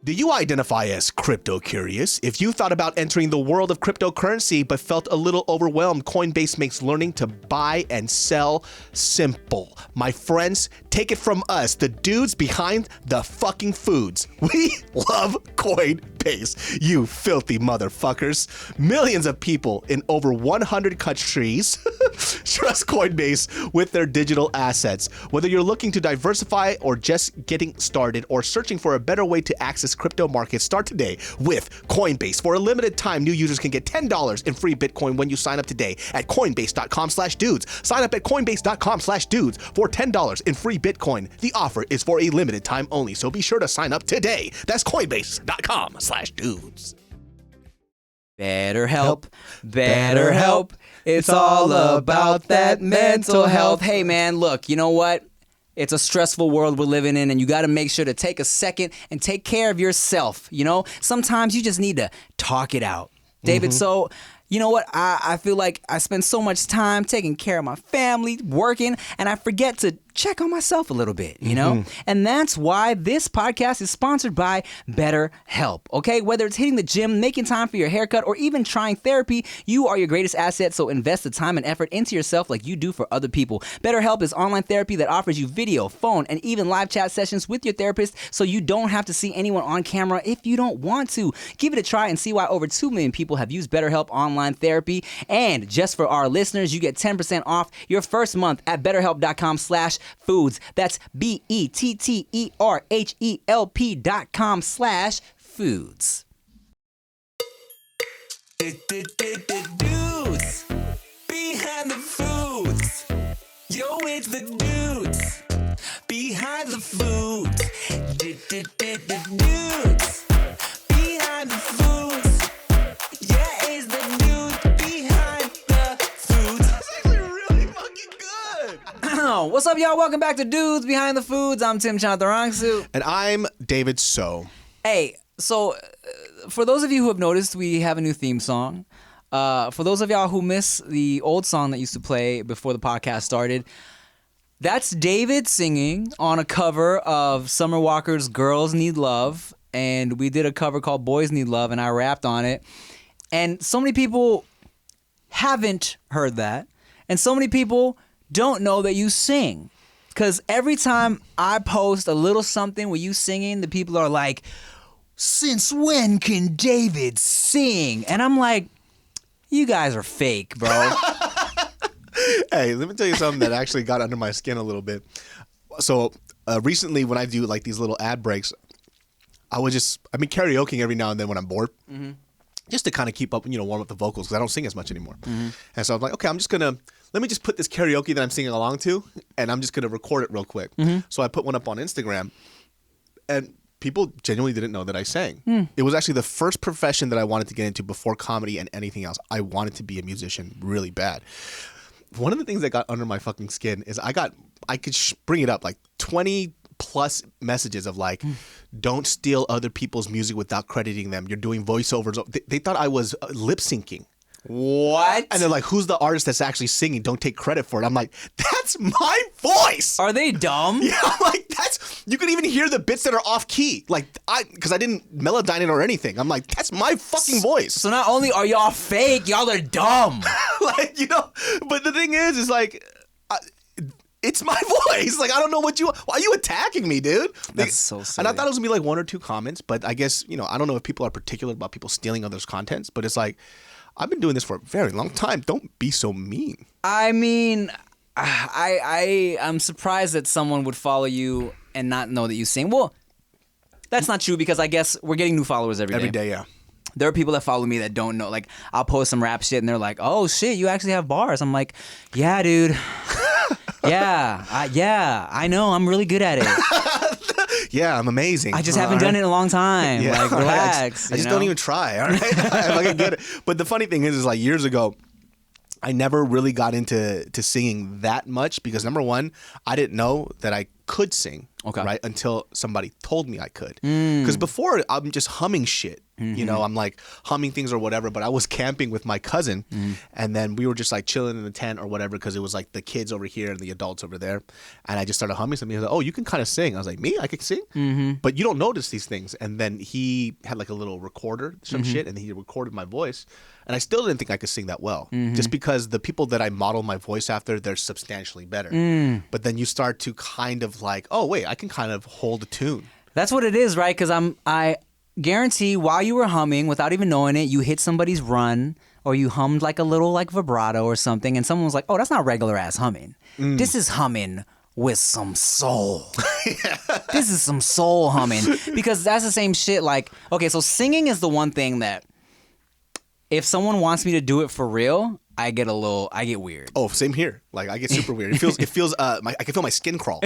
Do you identify as crypto curious? If you thought about entering the world of cryptocurrency but felt a little overwhelmed, Coinbase makes learning to buy and sell simple. My friends, take it from us, the dudes behind the fucking foods. We love Coinbase, you filthy motherfuckers. Millions of people in over 100 countries trust Coinbase with their digital assets. Whether you're looking to diversify or just getting started or searching for a better way to access crypto markets, start today with Coinbase. For a limited time, new users can get $10 in free Bitcoin when you sign up today at coinbase.com/dudes. Sign up at coinbase.com/dudes for $10 in free Bitcoin. The offer is for a limited time only, so be sure to sign up today. That's coinbase.com/dudes. BetterHelp, BetterHelp. It's all about that mental health. Hey man, look, you know what? It's a stressful world we're living in, and you got to make sure to take a second and take care of yourself. You know, sometimes you just need to talk it out. David, so you know what? I feel like I spend so much time taking care of my family, working, and I forget to check on myself a little bit, you know? And that's why this podcast is sponsored by BetterHelp, okay? Whether it's hitting the gym, making time for your haircut, or even trying therapy, you are your greatest asset, so invest the time and effort into yourself like you do for other people. BetterHelp is online therapy that offers you video, phone, and even live chat sessions with your therapist, so you don't have to see anyone on camera if you don't want to. Give it a try and see why over 2 million people have used BetterHelp online therapy. And just for our listeners, you get 10% off your first month at betterhelp.com/foods. That's BetterHelp.com/foods. Dudes behind the foods. Yo, it's the dudes behind the foods. Dudes behind the foods. Yeah, it's the dudes behind the foods. That's actually really fucking good. What's up, y'all? Welcome back to Dudes Behind the Foods. I'm Tim Chantarangsu. And I'm David So. Hey, so for those of you who have noticed, we have a new theme song. For those of y'all who miss the old song that used to play before the podcast started, that's David singing on a cover of Summer Walker's Girls Need Love. And we did a cover called Boys Need Love, and I rapped on it. And so many people haven't heard that. And so many people don't know that you sing. Because every time I post a little something with you singing, the people are like, since when can David sing? And I'm like, you guys are fake, bro. Hey, let me tell you something that actually got under my skin a little bit. So recently when I do like these little ad breaks, I've been karaokeing every now and then when I'm bored. Just to kind of keep up, warm up the vocals because I don't sing as much anymore. And so I'm like, okay, let me just put this karaoke that I'm singing along to, and I'm just going to record it real quick. So I put one up on Instagram, and people genuinely didn't know that I sang. It was actually the first profession that I wanted to get into before comedy and anything else. I wanted to be a musician really bad. One of the things that got under my fucking skin is I could bring it up like 20 plus messages of like, don't steal other people's music without crediting them. You're doing voiceovers. They thought I was lip syncing. What? And they're like, who's the artist that's actually singing? Don't take credit for it. I'm like, that's my voice. Are they dumb? Yeah, I'm like, you can even hear the bits that are off key. Like, because I didn't melodyne it or anything. I'm like, that's my fucking voice. So not only are y'all fake, y'all are dumb. But the thing is like, it's my voice. Like, I don't know why are you attacking me, dude? That's so silly. And I thought it was gonna be like 1 or 2 comments, but I guess, I don't know if people are particular about people stealing others' contents, but it's like, I've been doing this for a very long time. Don't be so mean. I mean, I'm surprised that someone would follow you and not know that you sing. Well, that's not true because I guess we're getting new followers every day. Every day, yeah. There are people that follow me that don't know. Like, I'll post some rap shit and they're like, oh shit, you actually have bars. I'm like, yeah, dude. I know. I'm really good at it. Yeah, I'm amazing. I just haven't done it in a long time. Yeah, like, relax. I just don't even try. All right, I can get it. But the funny thing is like years ago, I never really got into singing that much because number one, I didn't know that I could sing. Okay. Right? Until somebody told me I could. Because before, I'm just humming shit. You know, I'm like humming things or whatever, but I was camping with my cousin and then we were just like chilling in the tent or whatever because it was like the kids over here and the adults over there. And I just started humming something. He was like, oh, you can kind of sing. I was like, me? I can sing? But you don't notice these things. And then he had like a little recorder, some shit, and he recorded my voice. And I still didn't think I could sing that well just because the people that I model my voice after, they're substantially better. But then you start to kind of like, oh, wait, I can kind of hold a tune. That's what it is, right? Because I guarantee while you were humming, without even knowing it, you hit somebody's run or you hummed like a little like vibrato or something, and someone was like, oh, that's not regular ass humming. This is humming with some soul. This is some soul humming. Because that's the same shit. Like, okay, so singing is the one thing that if someone wants me to do it for real, I get weird. Oh, same here. Like I get super weird. It feels I can feel my skin crawl.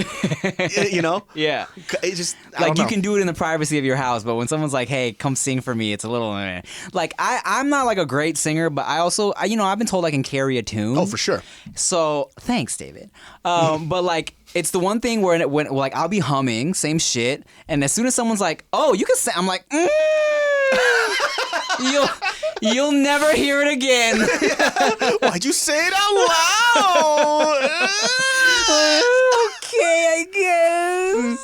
You know? Yeah. It just like you can do it in the privacy of your house, but when someone's like, "Hey, come sing for me," it's a little like I'm not like a great singer, but I've been told I can carry a tune. Oh, for sure. So thanks, David. But like it's the one thing where when like I'll be humming, same shit, and as soon as someone's like, "Oh, you can sing," I'm like, You'll never hear it again. Why'd you say it out loud? Okay, I guess.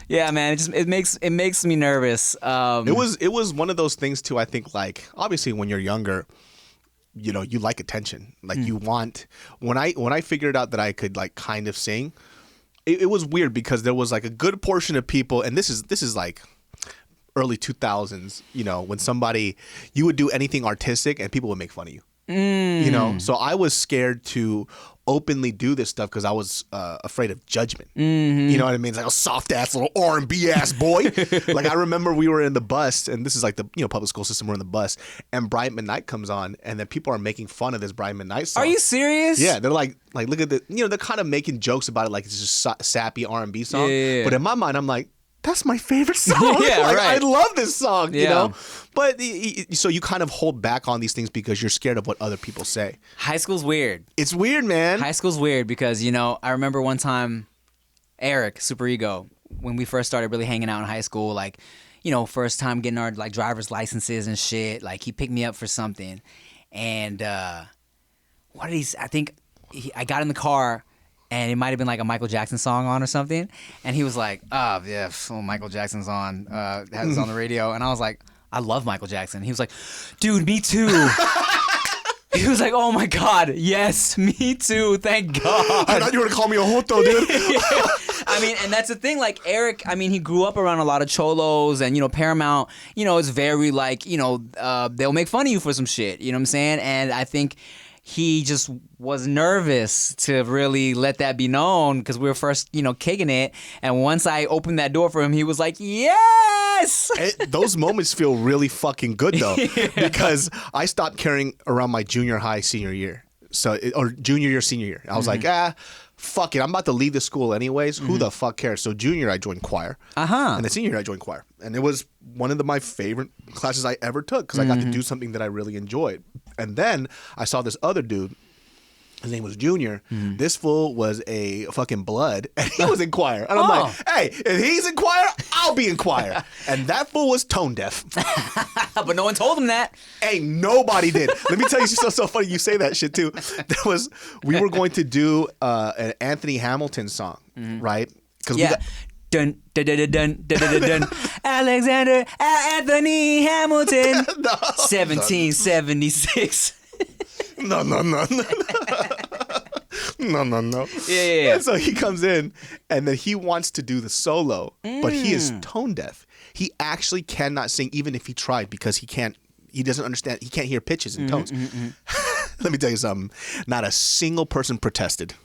Yeah, man, it makes me nervous. It was one of those things too. I think like obviously when you're younger, you know, you like attention. Like you want when I figured out that I could like kind of sing, it was weird because there was like a good portion of people, and this is like early 2000s, you know, when you would do anything artistic and people would make fun of you. You know, so I was scared to openly do this stuff because I was afraid of judgment. You know what I mean? It's like a soft ass little R&B ass boy. Like I remember we were in the bus, and this is like the public school system. We're in the bus, and Bright Midnight comes on, and then people are making fun of this Bright Midnight song. Are you serious? Yeah, they're like look at the they're kind of making jokes about it, like it's just a sappy R&B song. Yeah. But in my mind, I'm like, that's my favorite song. Yeah, like, right. I love this song, you Yeah. know? But so you kind of hold back on these things because you're scared of what other people say. High school's weird. It's weird, man. High school's weird because, I remember one time, Eric, Super Ego, when we first started really hanging out in high school, like, first time getting our like driver's licenses and shit, like he picked me up for something. And I got in the car, and it might have been like a Michael Jackson song on or something. And he was like, Michael Jackson's on. Had this on the radio. And I was like, I love Michael Jackson. He was like, dude, me too. He was like, oh my God, yes, me too, thank God. I thought you were going to call me a joto, dude. Yeah. I mean, and that's the thing, like Eric, I mean, he grew up around a lot of cholos and, Paramount, it's very like, they'll make fun of you for some shit, you know what I'm saying? And I think he just was nervous to really let that be known because we were first, kicking it. And once I opened that door for him, he was like, yes! Those moments feel really fucking good, though, because I stopped carrying around my junior high, senior year. Or junior year, senior year. I was like, fuck it. I'm about to leave the school anyways. Who the fuck cares? So junior, I joined choir. And then senior year, I joined choir. And it was one of my favorite classes I ever took because I got to do something that I really enjoyed. And then I saw this other dude. His name was Junior. This fool was a fucking blood, and he was in choir. And I'm like, hey, if he's in choir, I'll be in choir. And that fool was tone deaf. But no one told him that. Hey, nobody did. Let me tell you something so funny. You say that shit too. We were going to do an Anthony Hamilton song, right? Yeah. Dun dun dun dun dun dun dun. Alexander Anthony Hamilton, 1776. No. No. Yeah. And so he comes in, and then he wants to do the solo, but he is tone deaf. He actually cannot sing even if he tried because he doesn't understand. He can't hear pitches and tones. Let me tell you something. Not a single person protested.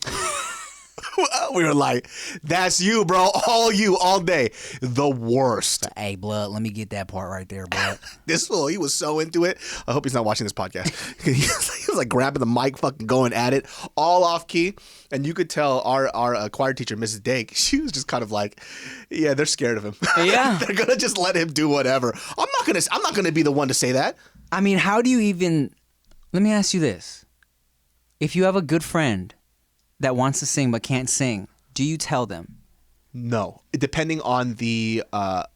We were like, that's you, bro. All you, all day. The worst. Hey, blood, let me get that part right there, blood. This fool, he was so into it. I hope he's not watching this podcast. He was like grabbing the mic, fucking going at it, all off key. And you could tell our choir teacher, Mrs. Dake, she was just kind of like, yeah, they're scared of him. Yeah. They're going to just let him do whatever. I'm not going to be the one to say that. I mean, how do you even, let me ask you this. If you have a good friend that wants to sing but can't sing, do you tell them? No, depending on the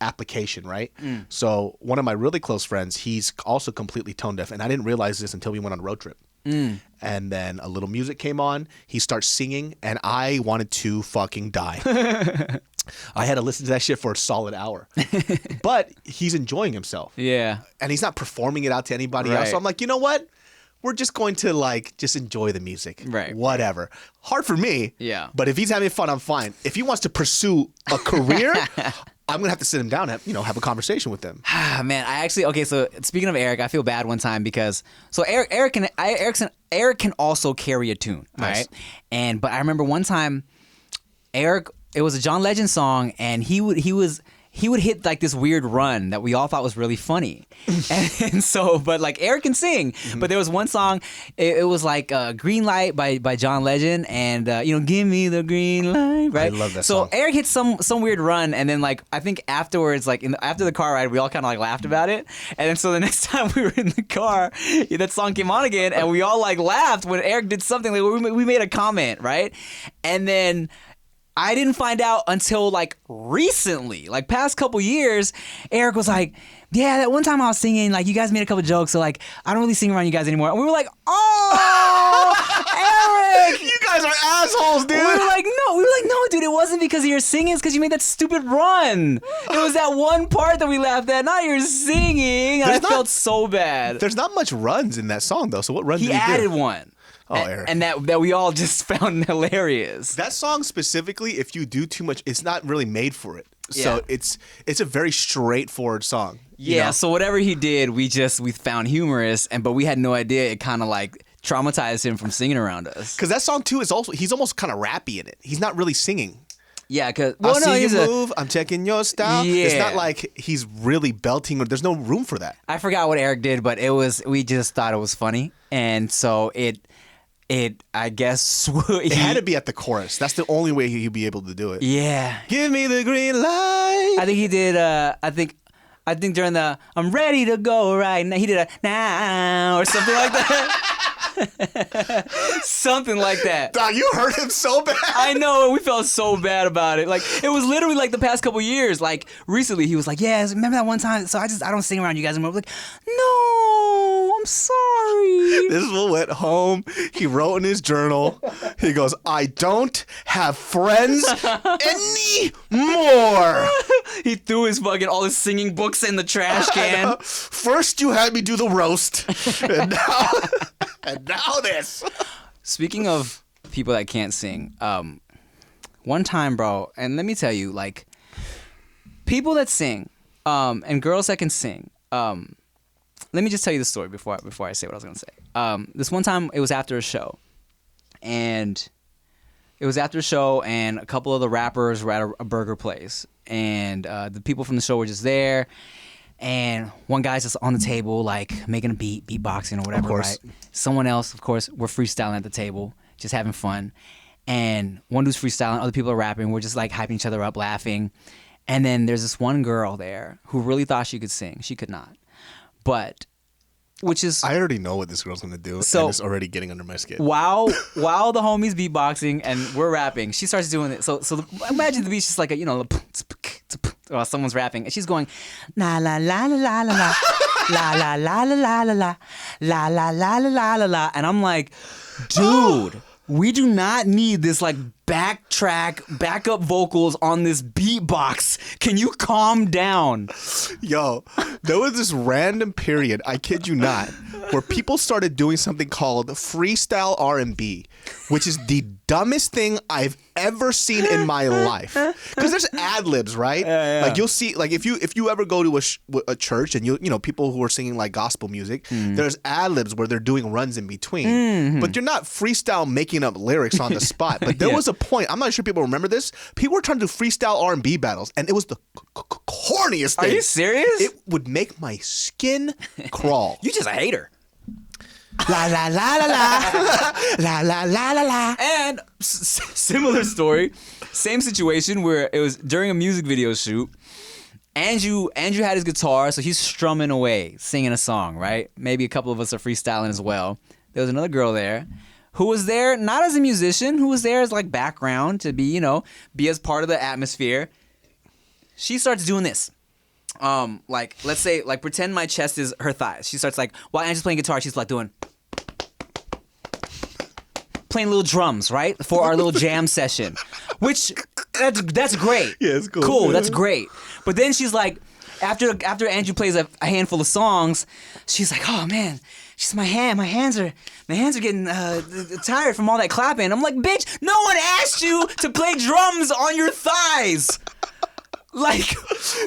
application, right? So one of my really close friends, he's also completely tone deaf, and I didn't realize this until we went on a road trip. And then a little music came on. He starts singing, and I wanted to fucking die. I had to listen to that shit for a solid hour. But he's enjoying himself. Yeah. And he's not performing it out to anybody else. So I'm like, you know what? We're just going to like just enjoy the music. Right. Whatever. Hard for me. Yeah. But if he's having fun, I'm fine. If he wants to pursue a career, I'm gonna have to sit him down and have a conversation with him. Man, so speaking of Eric, I feel bad one time because Eric can also carry a tune, Nice. right? But I remember one time, Eric, it was a John Legend song, and he would hit like this weird run that we all thought was really funny. and so, but like Eric can sing, but there was one song, it was like Green Light by John Legend, and give me the green light, right? I love that so song. Eric hit some weird run, and then like I think afterwards, like after the car ride, we all kind of like laughed about it. And then so the next time we were in the car, that song came on again, and we all like laughed when Eric did something, like we made a comment, right? And then I didn't find out until like recently, like past couple years. Eric was like, yeah, that one time I was singing, like you guys made a couple jokes, so like I don't really sing around you guys anymore. And we were like, oh, Eric, You guys are assholes, dude. we were like, no, dude, it wasn't because of your singing, it's because you made that stupid run. It was that one part that we laughed at, not your singing. And I felt so bad. There's not much runs in that song though. So what run He did he added do? one. Oh, Eric. And that we all just found hilarious. That song specifically, if you do too much, it's not really made for it. So Yeah. it's a very straightforward song. Yeah, so whatever he did, we found humorous, but we had no idea it kind of like traumatized him from singing around us. Because that song too he's almost kind of rappy in it. He's not really singing. Yeah, because I see you move. I'm checking your style. Yeah. It's not like he's really belting. Or there's no room for that. I forgot what Eric did, but we just thought it was funny, and so it I guess It had to be at the chorus. That's the only way he'd be able to do it. Yeah, Give me the green light. I think he did. I think during the "I'm ready to go right now," he did a "now" or something like that. Something like that. Dog, you hurt him so bad. I know, and we felt so bad about it. Like it was literally like the past couple years. Like recently, he was like, "Yeah, remember that one time? So I don't sing around you guys anymore." I'm like, no, I'm sorry. This fool went home. He wrote in his journal. He goes, "I don't have friends anymore." He threw all his singing books in the trash can. First, you had me do the roast, and now this. Speaking of people that can't sing, one time, bro, and let me tell you, like, people that sing, and girls that can sing. Let me just tell you the story before I say what I was gonna say. This one time, it was after a show, and a couple of the rappers were at a burger place, and the people from the show were just there. And one guy's just on the table, like making a beatboxing or whatever, right? Someone else, of course, we're freestyling at the table, just having fun. And one dude's freestyling, other people are rapping. We're just like hyping each other up, laughing. And then there's this one girl there who really thought she could sing. She could not. But, which is... I already know what this girl's going to do, So- and it's already getting under my skin. While the homie's beatboxing and we're rapping, she starts doing it. So imagine the beat's just like while someone's rapping, and she's going la la la la la la la la la la la la la la la la la la la, and I'm like, dude, we do not need this like backup vocals on this beatbox. Can you calm down? Yo, there was this random period, I kid you not, where people started doing something called freestyle R&B, which is the dumbest thing I've ever seen in my life. Because there's ad libs, right? Yeah. Like you'll see, like if you ever go to a church and you know people who are singing like gospel music, there's ad libs where they're doing runs in between, but you're not freestyle making up lyrics on the spot. But there was a point. I'm not sure people remember this. People were trying to do freestyle R&B battles, and it was the corniest thing. Are you serious? It would make my skin crawl. You just a hater. La la la la la la la la la la. And similar story, same situation where it was during a music video shoot. Andrew had his guitar, so he's strumming away, singing a song, right? Maybe a couple of us are freestyling as well. There was another girl there who was there not as a musician, who was there as like background to be, be as part of the atmosphere. She starts doing this. Like, let's say, like, pretend my chest is her thighs. She starts like, while Angie's playing guitar, she's like playing little drums, right? For our little jam session. Which, that's great. Yeah, it's cool. Cool, Yeah. that's great. But then she's like, after Angie plays a handful of songs, she's like, oh man, my hands are getting tired from all that clapping. I'm like, bitch, no one asked you to play drums on your thighs. Like,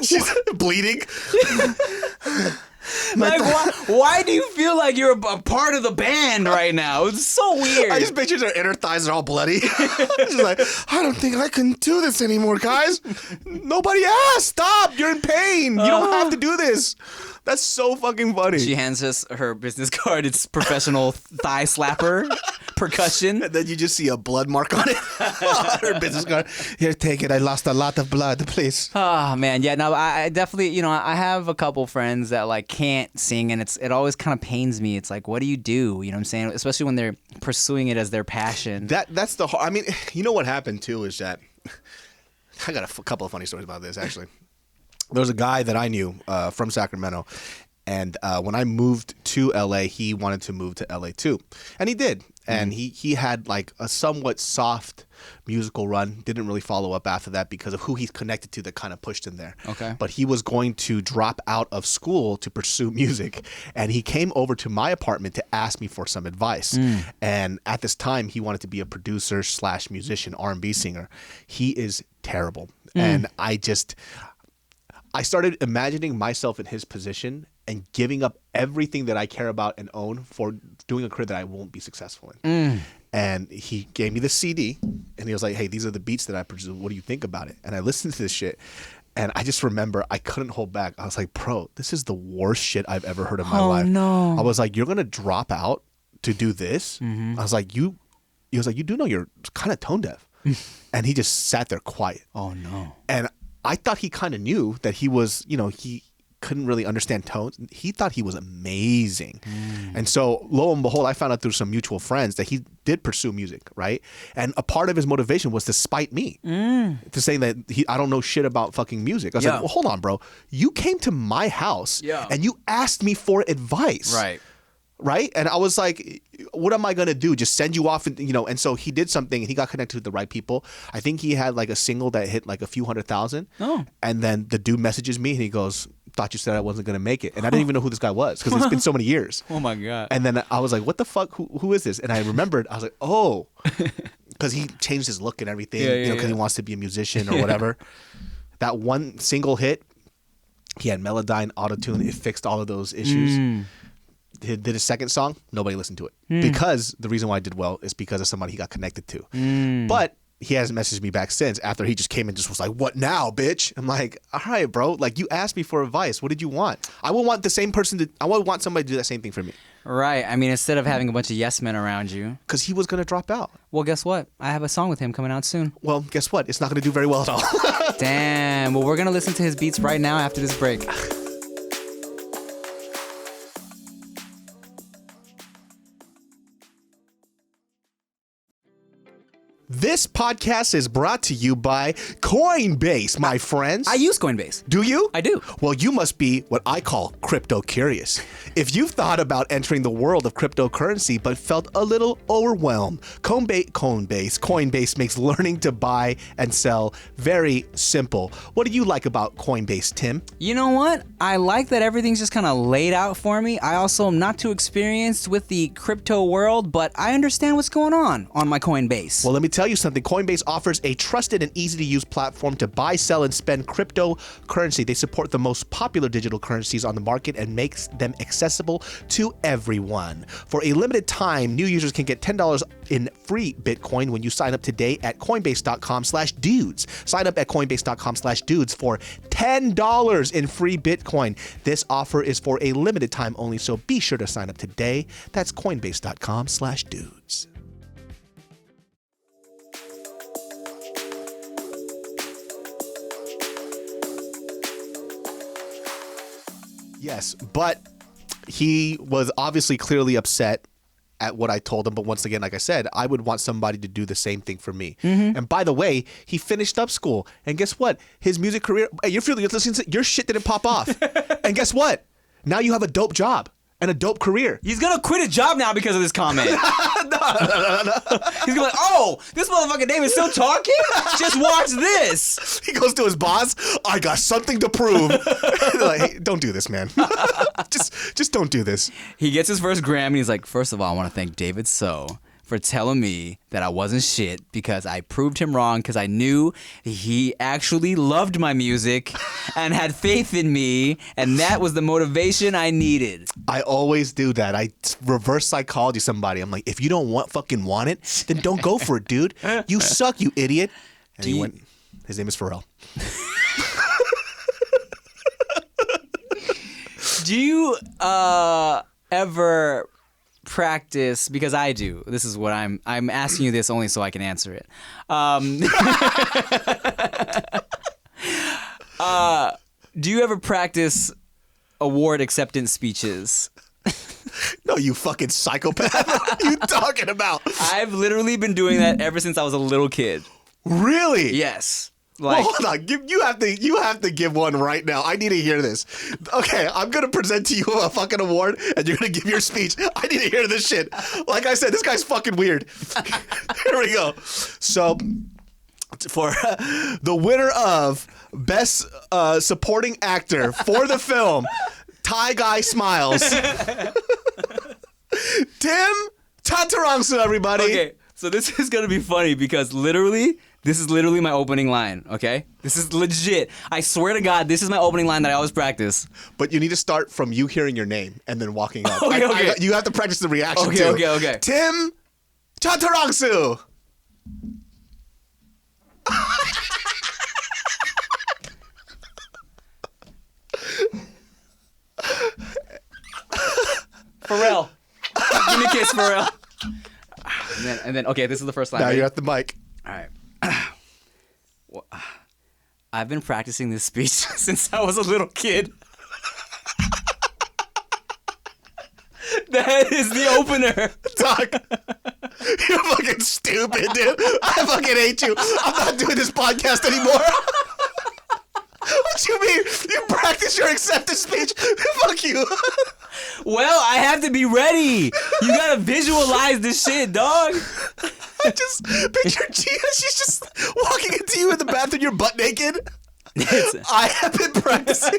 She's bleeding. like why do you feel like you're a part of the band right now? It's so weird. I just picture her inner thighs are all bloody. She's like, I don't think I can do this anymore, guys. Nobody asked. Stop. You're in pain. You don't have to do this. That's so fucking funny. She hands us her business card. It's professional thigh slapper percussion. And then you just see a blood mark on it. On her business card. Here, take it. I lost a lot of blood, please. Oh man, yeah. No, I definitely, I have a couple friends that like can't sing, and it always kind of pains me. It's like, what do? You know what I'm saying? Especially when they're pursuing it as their passion. That's the hard. I mean, you know what happened too is that I got a couple of funny stories about this actually. There was a guy that I knew from Sacramento, and when I moved to LA, he wanted to move to LA too, and he did. And he had like a somewhat soft musical run. Didn't really follow up after that because of who he's connected to that kind of pushed him there. Okay. But he was going to drop out of school to pursue music, and he came over to my apartment to ask me for some advice. And at this time, he wanted to be a producer / musician, R&B singer. He is terrible, and I started imagining myself in his position and giving up everything that I care about and own for doing a career that I won't be successful in. And he gave me the CD, and he was like, hey, these are the beats that I produce. What do you think about it? And I listened to this shit, and I just remember I couldn't hold back. I was like, bro, this is the worst shit I've ever heard in my life. No. I was like, you're going to drop out to do this? I was like, he was like, you do know you're kind of tone deaf. And he just sat there quiet. Oh, no. And I thought he kind of knew that he was, he couldn't really understand tones. He thought he was amazing. And so lo and behold, I found out through some mutual friends that he did pursue music, right? And a part of his motivation was to spite me, to say that I don't know shit about fucking music. I was like, well, hold on, bro. You came to my house and you asked me for advice. Right? And I was like, what am I going to do? Just send you off? And so he did something, and he got connected with the right people. I think he had like a single that hit like a few 100,000. Oh. And then the dude messages me, and he goes, thought you said I wasn't going to make it. And I didn't even know who this guy was because it's been so many years. Oh my God. And then I was like, what the fuck? Who is this? And I remembered, I was like, oh, because he changed his look and everything, because he wants to be a musician or whatever. That one single hit, he had Melodyne, Autotune. It fixed all of those issues. He did his second song, nobody listened to it. Because the reason why I did well is because of somebody he got connected to. But he hasn't messaged me back since after he just came and just was like, what now, bitch? I'm like, all right, bro. Like, you asked me for advice. What did you want? I would want I would want somebody to do that same thing for me. Right. I mean, instead of having a bunch of yes men around you. Because he was going to drop out. Well, guess what? I have a song with him coming out soon. Well, guess what? It's not going to do very well at all. Damn. Well, we're going to listen to his beats right now after this break. This podcast is brought to you by CoinBase, my friends. I use CoinBase. Do you? I do. Well, you must be what I call crypto curious. If you've thought about entering the world of cryptocurrency but felt a little overwhelmed, CoinBase makes learning to buy and sell very simple. What do you like about CoinBase, Tim? You know what? I like that everything's just kind of laid out for me. I also am not too experienced with the crypto world, but I understand what's going on my Coinbase. Well, let me tell you something. Coinbase offers a trusted and easy-to-use platform to buy, sell, and spend cryptocurrency. They support the most popular digital currencies on the market and makes them accessible to everyone. For a limited time, new users can get $10 in free Bitcoin when you sign up today at coinbase.com/dudes. Sign up at coinbase.com/dudes for $10 in free Bitcoin. This offer is for a limited time only, so be sure to sign up today. That's coinbase.com/dudes. Yes, but he was obviously clearly upset at what I told him, but once again, like I said, I would want somebody to do the same thing for me. And by the way, he finished up school, and guess what? His music career, you're listening to your shit didn't pop off, and guess what? Now you have a dope job and a dope career. He's gonna quit his job now because of this comment. No. He's gonna be like, oh, this motherfucker David's still talking? Just watch this. He goes to his boss, I got something to prove. Like, hey, don't do this, man. just don't do this. He gets his first Grammy and he's like, first of all, I want to thank David So for telling me that I wasn't shit because I proved him wrong because I knew he actually loved my music and had faith in me, and that was the motivation I needed. I always do that. I reverse psychology somebody. I'm like, if you don't fucking want it, then don't go for it, dude. You suck, you idiot. And he went, his name is Pharrell. Do you ever practice, because I do. This is what I'm asking you this only so I can answer it. Do you ever practice award acceptance speeches? No, you fucking psychopath. What are you talking about? I've literally been doing that ever since I was a little kid. Really? Yes. Well, hold on. You have to give one right now. I need to hear this. Okay, I'm gonna present to you a fucking award, and you're gonna give your speech. I need to hear this shit. Like I said, this guy's fucking weird. Here we go. So, for the winner of Best Supporting Actor for the film, Thai Guy Smiles, Tim Chantarangsu, everybody. Okay, so this is gonna be funny because this is literally my opening line, okay? This is legit. I swear to God, this is my opening line that I always practice. But you need to start from you hearing your name and then walking up. Okay. You have to practice the reaction too. Okay. Tim Chantarangsu. Pharrell. Give me a kiss, Pharrell. And then, okay, this is the first line. Now right? you're at the mic. All right. Well, I've been practicing this speech since I was a little kid. That is the opener. Doc, you're fucking stupid, dude. I fucking hate you. I'm not doing this podcast anymore. What you mean? You practice your acceptance speech? Fuck you. Well, I have to be ready. You gotta visualize this shit, dog. I just picture Gia. She's just walking into you in the bathroom. You're butt naked. I have been practicing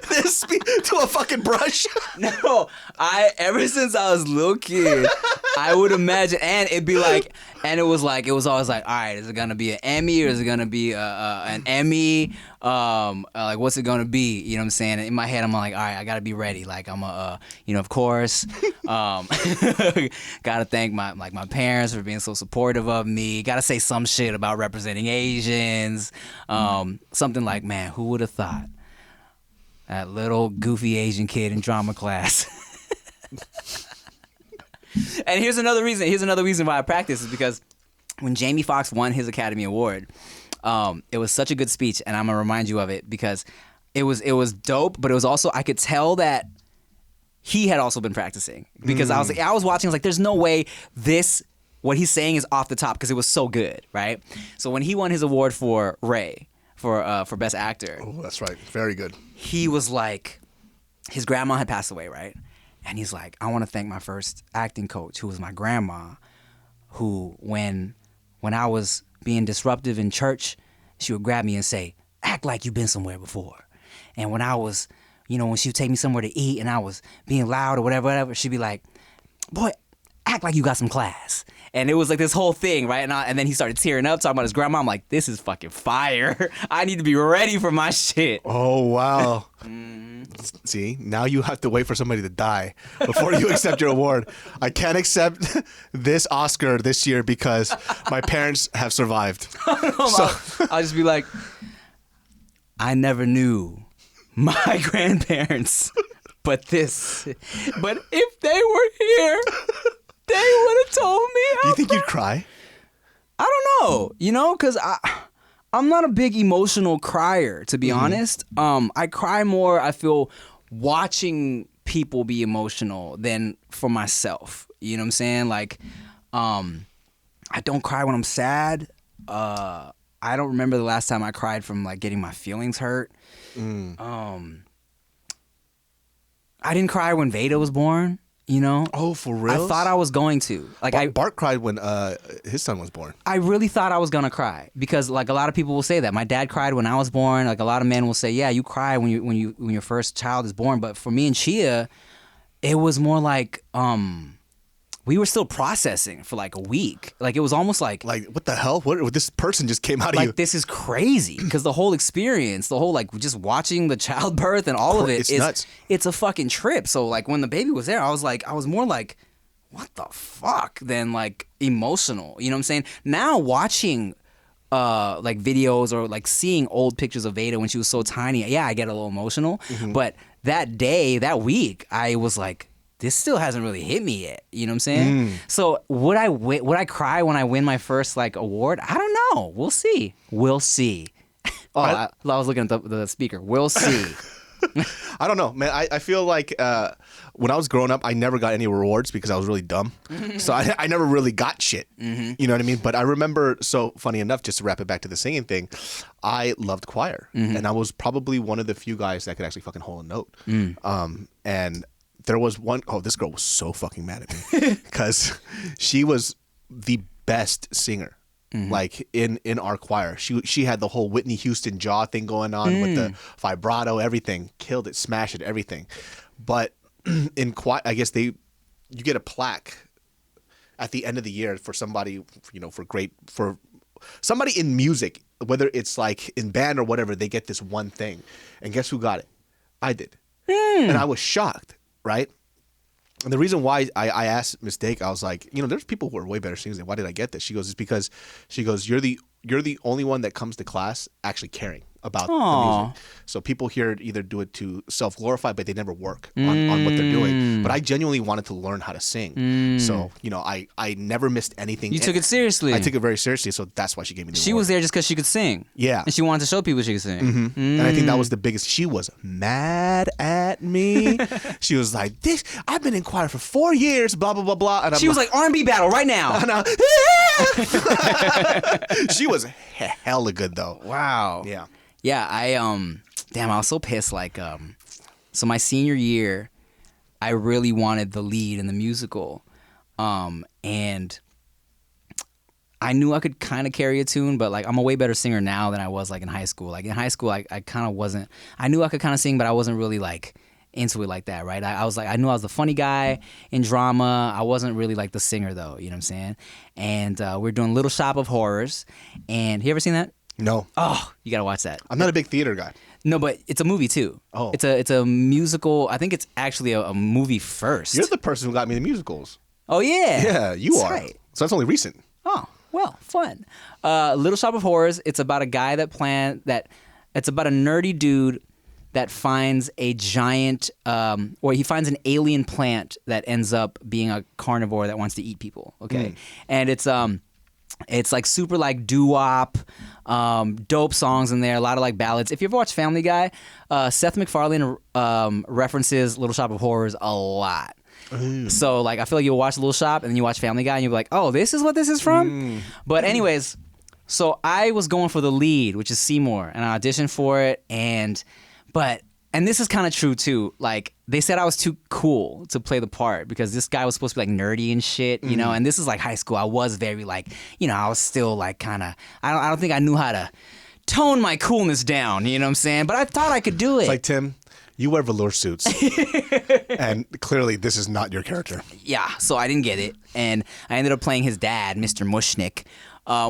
this to a fucking brush. No, ever since I was a little kid, I would imagine, and it'd be like, and it was always like, all right, is it gonna be an Emmy or is it gonna be an Emmy? Like, what's it gonna be? You know what I'm saying? And in my head, I'm like, all right, I gotta be ready. Like, I'm of course, gotta thank my parents for being so supportive of me. Gotta say some shit about representing Asians. Something like, man, who would have thought? That little goofy Asian kid in drama class. And here's another reason why I practice is because when Jamie Foxx won his Academy Award, it was such a good speech, and I'm gonna remind you of it because it was dope, but it was also, I could tell that he had also been practicing because I was watching, I was like, there's no way what he's saying is off the top because it was so good, right? So when he won his award for Ray, for Best Actor. Oh, that's right. Very good. He was like, his grandma had passed away, right? And he's like, I want to thank my first acting coach, who was my grandma, who when I was being disruptive in church, she would grab me and say, act like you've been somewhere before. And when I was, when she would take me somewhere to eat and I was being loud or whatever, she'd be like, boy, act like you got some class. And it was like this whole thing, right? And then he started tearing up, talking about his grandma. I'm like, this is fucking fire. I need to be ready for my shit. Oh, wow. See, now you have to wait for somebody to die before you accept your award. I can't accept this Oscar this year because my parents have survived. I'll just be like, I never knew my grandparents, but if they were here, they would have told me. Do you think you'd cry? I don't know, because I'm not a big emotional crier, to be honest. I cry more, I feel, watching people be emotional than for myself. You know what I'm saying? Like, I don't cry when I'm sad. I don't remember the last time I cried from like getting my feelings hurt. I didn't cry when Veda was born. You know? Oh, for real? I thought I was going to. Like Bart cried when his son was born. I really thought I was gonna cry because like a lot of people will say that. My dad cried when I was born. Like a lot of men will say, yeah, you cry when your first child is born. But for me and Chia, it was more like we were still processing for like a week. Like it was almost like what the hell? What this person just came out of you? Like this is crazy because the whole experience, the whole like just watching the childbirth and all of it is nuts. It's a fucking trip. So like when the baby was there, I was more like, what the fuck than like emotional. You know what I'm saying? Now watching like videos or like seeing old pictures of Veda when she was so tiny, yeah, I get a little emotional. But that day, that week, I was like, this still hasn't really hit me yet. You know what I'm saying? So would I cry when I win my first like award? I don't know. We'll see. We'll see. Oh, I was looking at the speaker. We'll see. I don't know, man. I feel like when I was growing up, I never got any rewards because I was really dumb. So I never really got shit. You know what I mean? But I remember, so funny enough, just to wrap it back to the singing thing, I loved choir. And I was probably one of the few guys that could actually fucking hold a note. And there was one, this girl was so fucking mad at me because she was the best singer. Like in our choir, she had the whole Whitney Houston jaw thing going on with the vibrato, everything, killed it, smashed it, everything. But in choir, I guess you get a plaque at the end of the year for somebody, for somebody in music, whether it's like in band or whatever, they get this one thing, and guess who got it? I did, and I was shocked, right? And the reason why I asked Miss Dake, I was like, there's people who are way better singers than why did I get this? She goes, it's because you're the only one that comes to class actually caring about the music. So people here either do it to self-glorify, but they never work on what they're doing. But I genuinely wanted to learn how to sing. So, I never missed anything. You took it seriously. I took it very seriously, so that's why she gave me the She award. was there just because she could sing. Yeah. And she wanted to show people she could sing. And I think that was the biggest. She was mad at me. She was like, I've been in choir for 4 years, blah, blah, blah, blah. And she was like, R&B battle right now. She was hella good, though. Wow. Yeah. Yeah, I was so pissed. Like, so my senior year, I really wanted the lead in the musical, and I knew I could kind of carry a tune, but like I'm a way better singer now than I was like in high school. Like in high school, I kind of wasn't. I knew I could kind of sing, but I wasn't really like into it like that, right? I was like, I knew I was the funny guy in drama. I wasn't really like the singer though, you know what I'm saying? And we're doing Little Shop of Horrors, and you ever seen that? No. Oh, you gotta watch that. I'm not a big theater guy. No, but it's a movie too. Oh. It's a musical. I think it's actually a movie first. You're the person who got me the musicals. Oh yeah. Yeah, you That's are. Right. So that's only recent. Oh, well, fun. Little Shop of Horrors. It's about a guy it's about a nerdy dude that finds a giant, or he finds an alien plant that ends up being a carnivore that wants to eat people. Okay, and it's like super like doo-wop, dope songs in there, a lot of like ballads. If you ever watch Family Guy, Seth MacFarlane references Little Shop of Horrors a lot. So like I feel like you'll watch Little Shop and then you watch Family Guy and you'll be like, oh, this is what this is from? But anyways, so I was going for the lead, which is Seymour, and I auditioned for it, and this is kind of true too. Like they said I was too cool to play the part because this guy was supposed to be like nerdy and shit, you know. And this is like high school. I was very like, I was still like kind of. I don't think I knew how to tone my coolness down. You know what I'm saying? But I thought I could do it. It's like, Tim, you wear velour suits, and clearly this is not your character. Yeah. So I didn't get it, and I ended up playing his dad, Mr. Mushnick,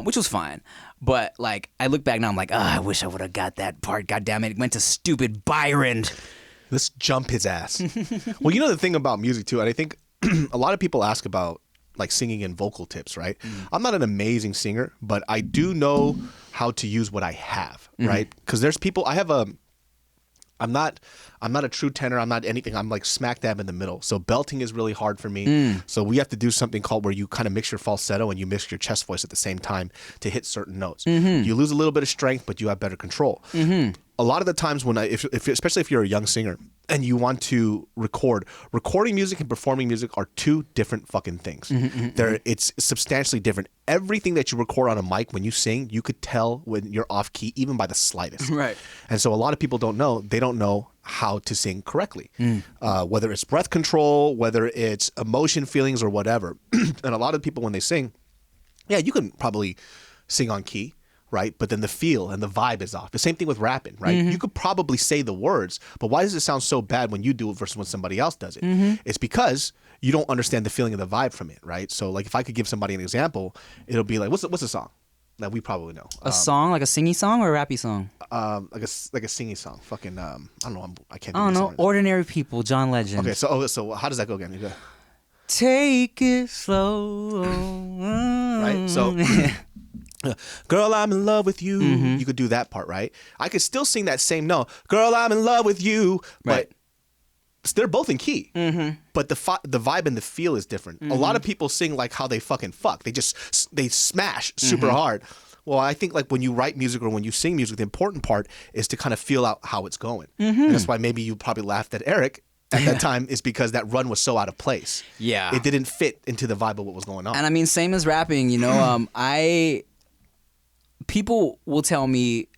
which was fine. But like I look back now, I'm like, I wish I would have got that part. God damn it, it went to stupid Byron. Let's jump his ass. Well, the thing about music too, and I think a lot of people ask about like singing and vocal tips, right? I'm not an amazing singer, but I do know how to use what I have, right? Because there's people. I'm not a true tenor. I'm not anything. I'm like smack dab in the middle. So belting is really hard for me. So we have to do something called where you kind of mix your falsetto and you mix your chest voice at the same time to hit certain notes. You lose a little bit of strength, but you have better control. a lot of the times when especially if you're a young singer and you want to recording music and performing music are two different fucking things. It's substantially different. Everything that you record on a mic when you sing, you could tell when you're off key, even by the slightest. Right. And so a lot of people don't know how to sing correctly, whether it's breath control, whether it's emotion, feelings, or whatever. And a lot of people, when they sing, yeah, you can probably sing on key, right? But then the feel and the vibe is off. The same thing with rapping, right? You could probably say the words, but why does it sound so bad when you do it versus when somebody else does it? It's because you don't understand the feeling of the vibe from it, right? So like if I could give somebody an example, it'll be like, what's a song that we probably know? A song, like a singy song or a rappy song? Like a singy song. Fucking I don't know. I can't. I don't know. Ordinary People, John Legend. Okay, so how does that go again? You go, take it slow. right? So, girl, I'm in love with you. You could do that part, right? I could still sing that same note. Girl, I'm in love with you. Right. But they're both in key. But the vibe and the feel is different. A lot of people sing like how they fucking fuck. They smash super hard. Well, I think like when you write music or when you sing music, the important part is to kind of feel out how it's going. And that's why maybe you probably laughed at Eric at that time, is because that run was so out of place. Yeah. It didn't fit into the vibe of what was going on. And I mean, same as rapping, you know, people will tell me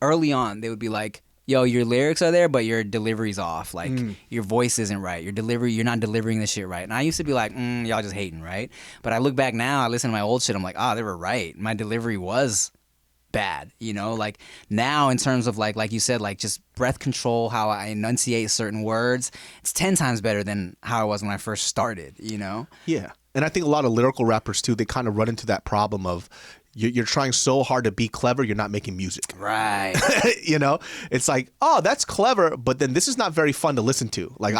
early on, they would be like, yo, your lyrics are there, but your delivery's off. Like, your voice isn't right. You're not delivering the shit right. And I used to be like, y'all just hating, right? But I look back now, I listen to my old shit, I'm like, they were right. My delivery was bad, you know? Like, now in terms of, like you said, like, just breath control, how I enunciate certain words, it's 10 times better than how it was when I first started, you know? Yeah. And I think a lot of lyrical rappers, too, they kind of run into that problem of, you're trying so hard to be clever, you're not making music. Right. You know? It's like, oh, that's clever, but then this is not very fun to listen to. Like,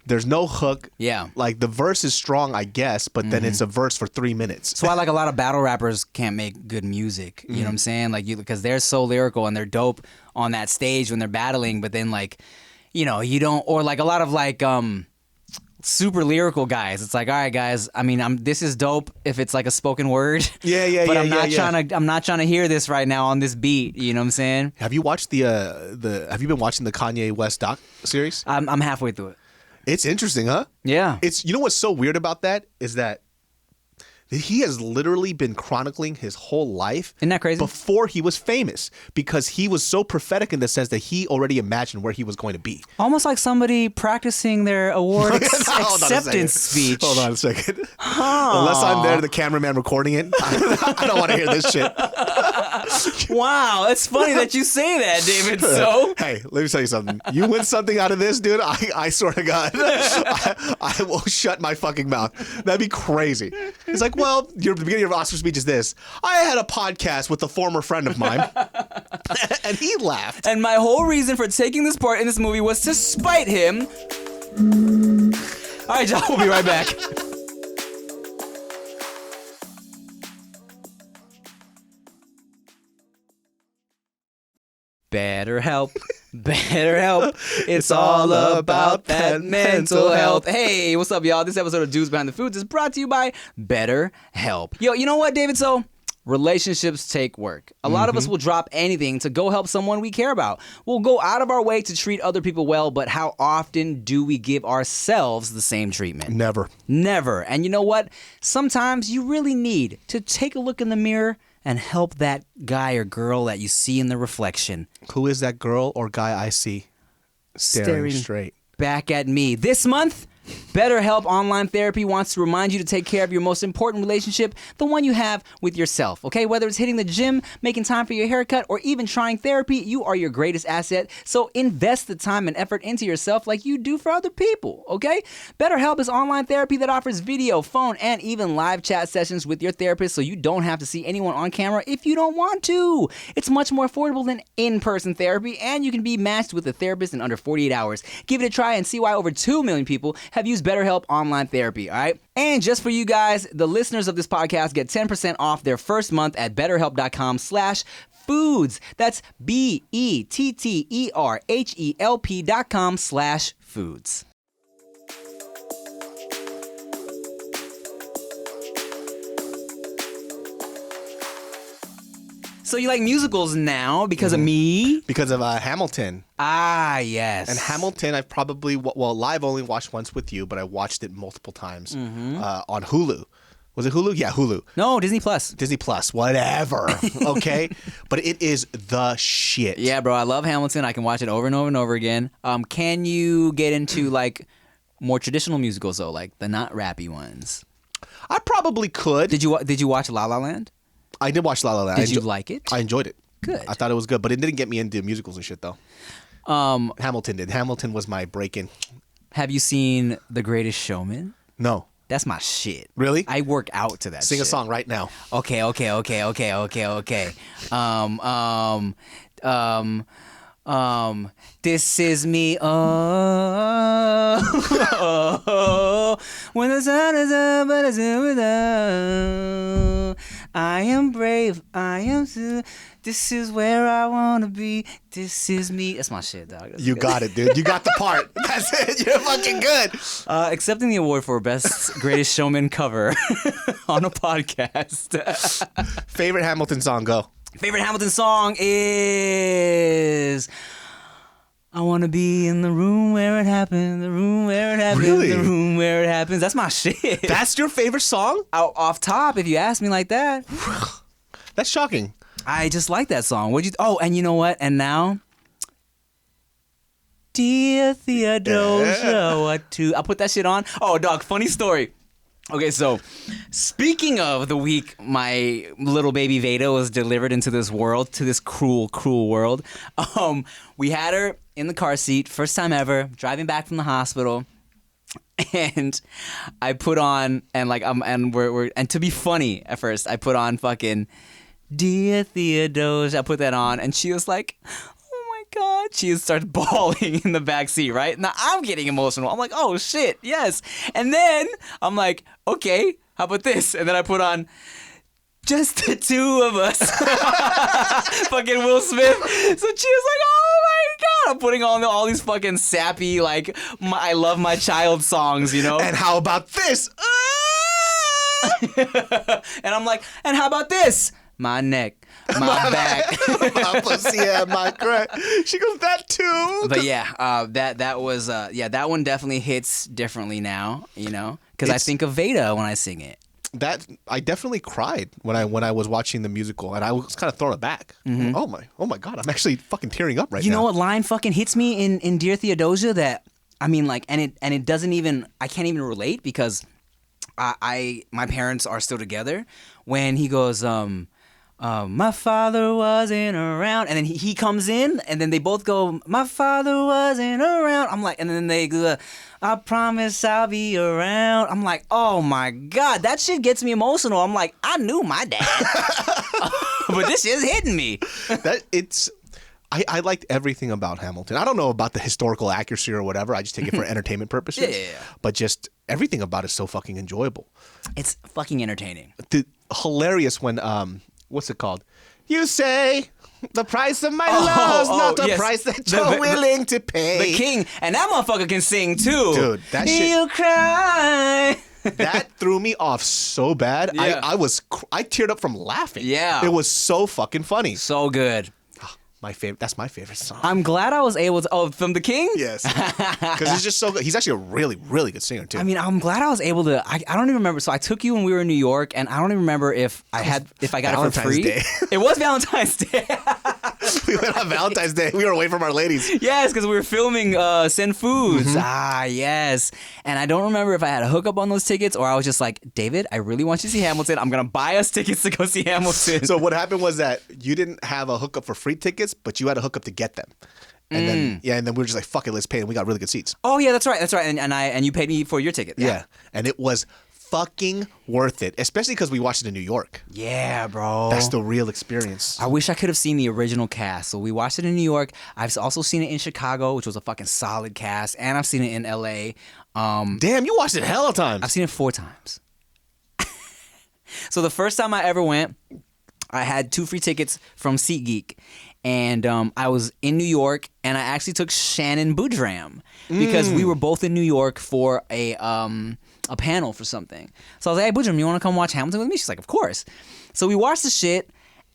there's no hook. Yeah. Like, the verse is strong, I guess, but then it's a verse for 3 minutes. That's why, like, a lot of battle rappers can't make good music. You know what I'm saying? Like, because they're so lyrical and they're dope on that stage when they're battling, but then, like, you know, you don't, or like a lot of like, super lyrical guys. It's like, all right, guys. I mean, this is dope if it's like a spoken word. Yeah. But I'm not trying to hear this right now on this beat. You know what I'm saying? Have you watched Have you been watching the Kanye West doc series? I'm halfway through it. It's interesting, huh? Yeah. You know what's so weird about that is that he has literally been chronicling his whole life. Isn't that crazy? Before he was famous, because he was so prophetic in the sense that he already imagined where he was going to be. Almost like somebody practicing their award acceptance speech. Hold on a second. Unless I'm there, the cameraman recording it, I don't want to hear this shit. Wow, it's funny that you say that, David. So, hey, let me tell you something. You win something out of this, dude, I swear to God, I will shut my fucking mouth. That'd be crazy. It's like, well, the beginning of your Oscar speech is this. I had a podcast with a former friend of mine, and he laughed. And my whole reason for taking this part in this movie was to spite him. All right, y'all, we'll be right back. BetterHelp. It's all about that mental health. Hey, what's up, y'all? This episode of Dudes Behind the Foods is brought to you by BetterHelp. Yo, you know what, David? So, relationships take work. A lot of us will drop anything to go help someone we care about. We'll go out of our way to treat other people well, but how often do we give ourselves the same treatment? Never. And you know what? Sometimes you really need to take a look in the mirror and help that guy or girl that you see in the reflection. Who is that girl or guy I see staring straight back at me? This month, BetterHelp Online Therapy wants to remind you to take care of your most important relationship, the one you have with yourself, okay? Whether it's hitting the gym, making time for your haircut, or even trying therapy, you are your greatest asset. So invest the time and effort into yourself like you do for other people, okay? BetterHelp is online therapy that offers video, phone, and even live chat sessions with your therapist, so you don't have to see anyone on camera if you don't want to. It's much more affordable than in-person therapy, and you can be matched with a therapist in under 48 hours. Give it a try and see why over 2 million people have used BetterHelp Online Therapy, all right? And just for you guys, the listeners of this podcast get 10% off their first month at BetterHelp.com/foods. That's BetterHelp.com/foods. So you like musicals now because of me? Because of Hamilton. Ah, yes. And Hamilton, I've probably, live only watched once with you, but I watched it multiple times on Hulu. Was it Hulu? Yeah, Hulu. No, Disney Plus. Disney Plus, whatever. Okay? But it is the shit. Yeah, bro, I love Hamilton. I can watch it over and over and over again. Can you get into like more traditional musicals though, like the not rappy ones? I probably could. Did you watch La La Land? I did watch La La Land. Did you like it? I enjoyed it. Good. I thought it was good, but it didn't get me into musicals and shit though. Hamilton did. Hamilton was my break-in. Have you seen The Greatest Showman? No. That's my shit. Really? I work out to that Sing shit. a song right now. Okay. This is me. When the sun is up, but it's without. I am brave. This is where I wanna be. This is me. That's my shit, dog. That's You good. got it, dude. You got the part. That's it. You're fucking good. Accepting the award for Best Greatest Showman cover on a podcast. Favorite Hamilton song, go. Favorite Hamilton song is I want to be in the room where it happened, the room where it happened, Really? the room where it happens. That's my shit. That's your favorite song? Off top, if you ask me like that. That's shocking. I just like that song. Oh, and you know what? And now, Dear Theodosia, I'll put that shit on. Oh, dog, funny story. Okay, so speaking of the week my little baby Veda was delivered into this world, to this cruel, cruel world, we had her in the car seat, first time ever, driving back from the hospital, and I put on, and like, and to be funny at first, I put on fucking Dear Theodosia, I put that on, and she was like, God, she starts bawling in the back seat, right? Now I'm getting emotional. I'm like, oh shit, yes. And then I'm like, okay, how about this? And then I put on Just the Two of Us. Fucking Will Smith. So she was like, oh my God. I'm putting on all these fucking sappy, like, I love my child songs, you know? And how about this? And I'm like, and how about this? My neck, my back, my pussy and my crack. She goes, that too. But yeah, that was that one definitely hits differently now, you know, because I think of Veda when I sing it. That I definitely cried when I was watching the musical, and I was kind of thrown aback. Mm-hmm. Oh my God, I'm actually fucking tearing up right now. You know what line fucking hits me in Dear Theodosia that I mean, like, and it doesn't even, I can't even relate because my parents are still together. When he goes, my father wasn't around, and then he comes in, and then they both go, my father wasn't around. I'm like, and then they go, I promise I'll be around. I'm like, oh my God, that shit gets me emotional. I'm like, I knew my dad, but this shit's hitting me. I liked everything about Hamilton. I don't know about the historical accuracy or whatever. I just take it for entertainment purposes. Yeah. But just everything about it is so fucking enjoyable. It's fucking entertaining. Hilarious when what's it called? You say the price of my love's not the price that you're willing to pay. The king, and that motherfucker can sing too. Dude, that shit. You cry. That threw me off so bad. Yeah. I teared up from laughing. Yeah. It was so fucking funny. So good. My favorite. That's my favorite song. I'm glad I was able to. Oh, from the King? Yes. Because he's just so good. He's actually a really, really good singer too. I mean, I'm glad I was able to. I don't even remember. So I took you when we were in New York, and I don't even remember if I got it for free. Day. It was Valentine's Day. We went on Valentine's Day. We were away from our ladies. Yes, because we were filming Send Foods. Mm-hmm. Ah, yes. And I don't remember if I had a hookup on those tickets or I was just like, David, I really want you to see Hamilton. I'm going to buy us tickets to go see Hamilton. So what happened was that you didn't have a hookup for free tickets, but you had a hookup to get them. And then we were just like, fuck it, let's pay. And we got really good seats. Oh, yeah, that's right. That's right. And you paid me for your ticket. Yeah. And it was fucking worth it, especially because we watched it in New York. Yeah, bro. That's the real experience. I wish I could have seen the original cast. So we watched it in New York. I've also seen it in Chicago, which was a fucking solid cast, and I've seen it in LA. Damn, you watched it hella times. I've seen it 4 times. So the first time I ever went, I had 2 free tickets from SeatGeek. And I was in New York, and I actually took Shannon Boudram because we were both in New York for a panel for something. So I was like, hey, Boudram, you want to come watch Hamilton with me? She's like, of course. So we watched the shit,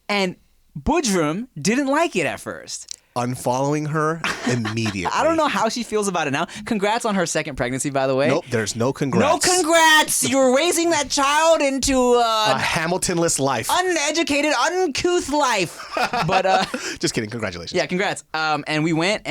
and Budrum didn't like it at first. Unfollowing her immediately. I don't know how she feels about it now. Congrats on her second pregnancy, by the way. Nope, there's no congrats. No congrats! You're raising that child into A Hamilton-less life. uneducated, uncouth life. But Just kidding. Congratulations. yeah, congrats. And we went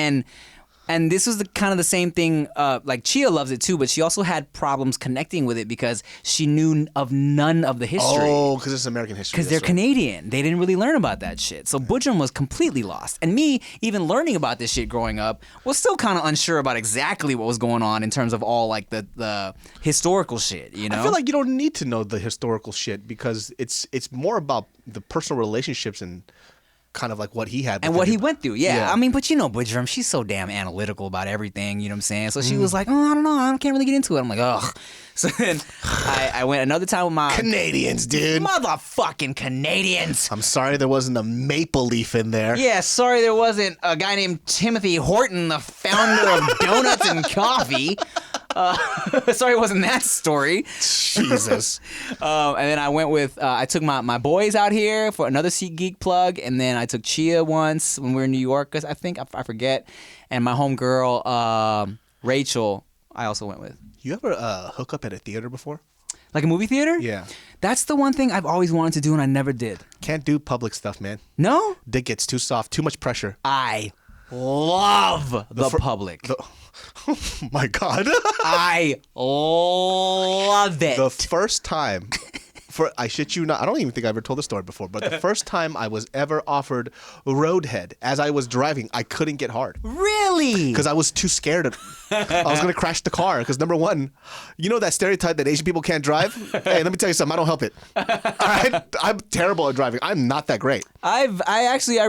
and this was kind of the same thing. Like Chia loves it too, but she also had problems connecting with it because she knew of none of the history. Oh, because it's American history. Because they're Canadian. They didn't really learn about that shit. So Budrum was completely lost. And me, even learning about this shit growing up, was still kind of unsure about exactly what was going on in terms of all like the historical shit, you know? I feel like you don't need to know the historical shit because it's more about the personal relationships and kind of like what he had. And what he went through, yeah. I mean, but you know Budrum, she's so damn analytical about everything, you know what I'm saying? So she was like, oh, I don't know, I can't really get into it. I'm like, ugh. So then I went another time with my... Canadians, dude. Motherfucking Canadians. I'm sorry there wasn't a maple leaf in there. Yeah, sorry there wasn't a guy named Timothy Horton, the founder of Donuts and Coffee. Sorry it wasn't that story. Jesus. And then I went with, I took my boys out here for another SeatGeek plug, and then I took Chia once when we were in New York, 'cause I think, I forget, and my homegirl, Rachel, I also went with. You ever hook up at a theater before? Like a movie theater? Yeah. That's the one thing I've always wanted to do and I never did. Can't do public stuff, man. No? Dick gets too soft, too much pressure. I love the public. Oh my God. I love it. The first time, I shit you not, I don't even think I ever told this story before, but the first time I was ever offered roadhead as I was driving, I couldn't get hard. Really? Because I was too scared. I was going to crash the car. Because number one, you know that stereotype that Asian people can't drive? Hey, let me tell you something. I don't help it. All right? I'm terrible at driving. I'm not that great. I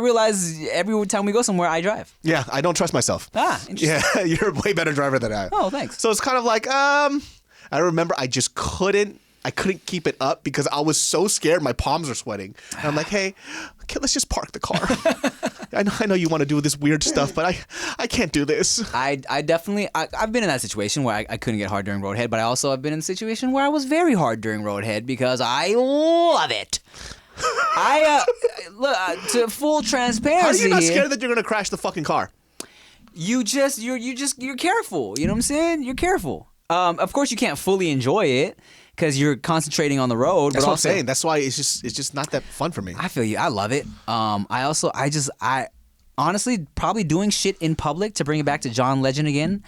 realize every time we go somewhere, I drive. Yeah, I don't trust myself. Ah, interesting. Yeah, you're a way better driver than I am. Oh, thanks. So it's kind of like, I remember I just couldn't keep it up because I was so scared. My palms are sweating. And I'm like, hey, okay, let's just park the car. I know you want to do this weird stuff, but I can't do this. I definitely, I've been in that situation where I couldn't get hard during Roadhead, but I also have been in a situation where I was very hard during Roadhead because I love it. Look, to full transparency. How are you not scared that you're going to crash the fucking car? You're careful. You know what I'm saying? You're careful. Of course, you can't fully enjoy it because you're concentrating on the road. That's but what also, I'm saying. That's why it's just not that fun for me. I feel you. I love it. I honestly probably doing shit in public to bring it back to John Legend again.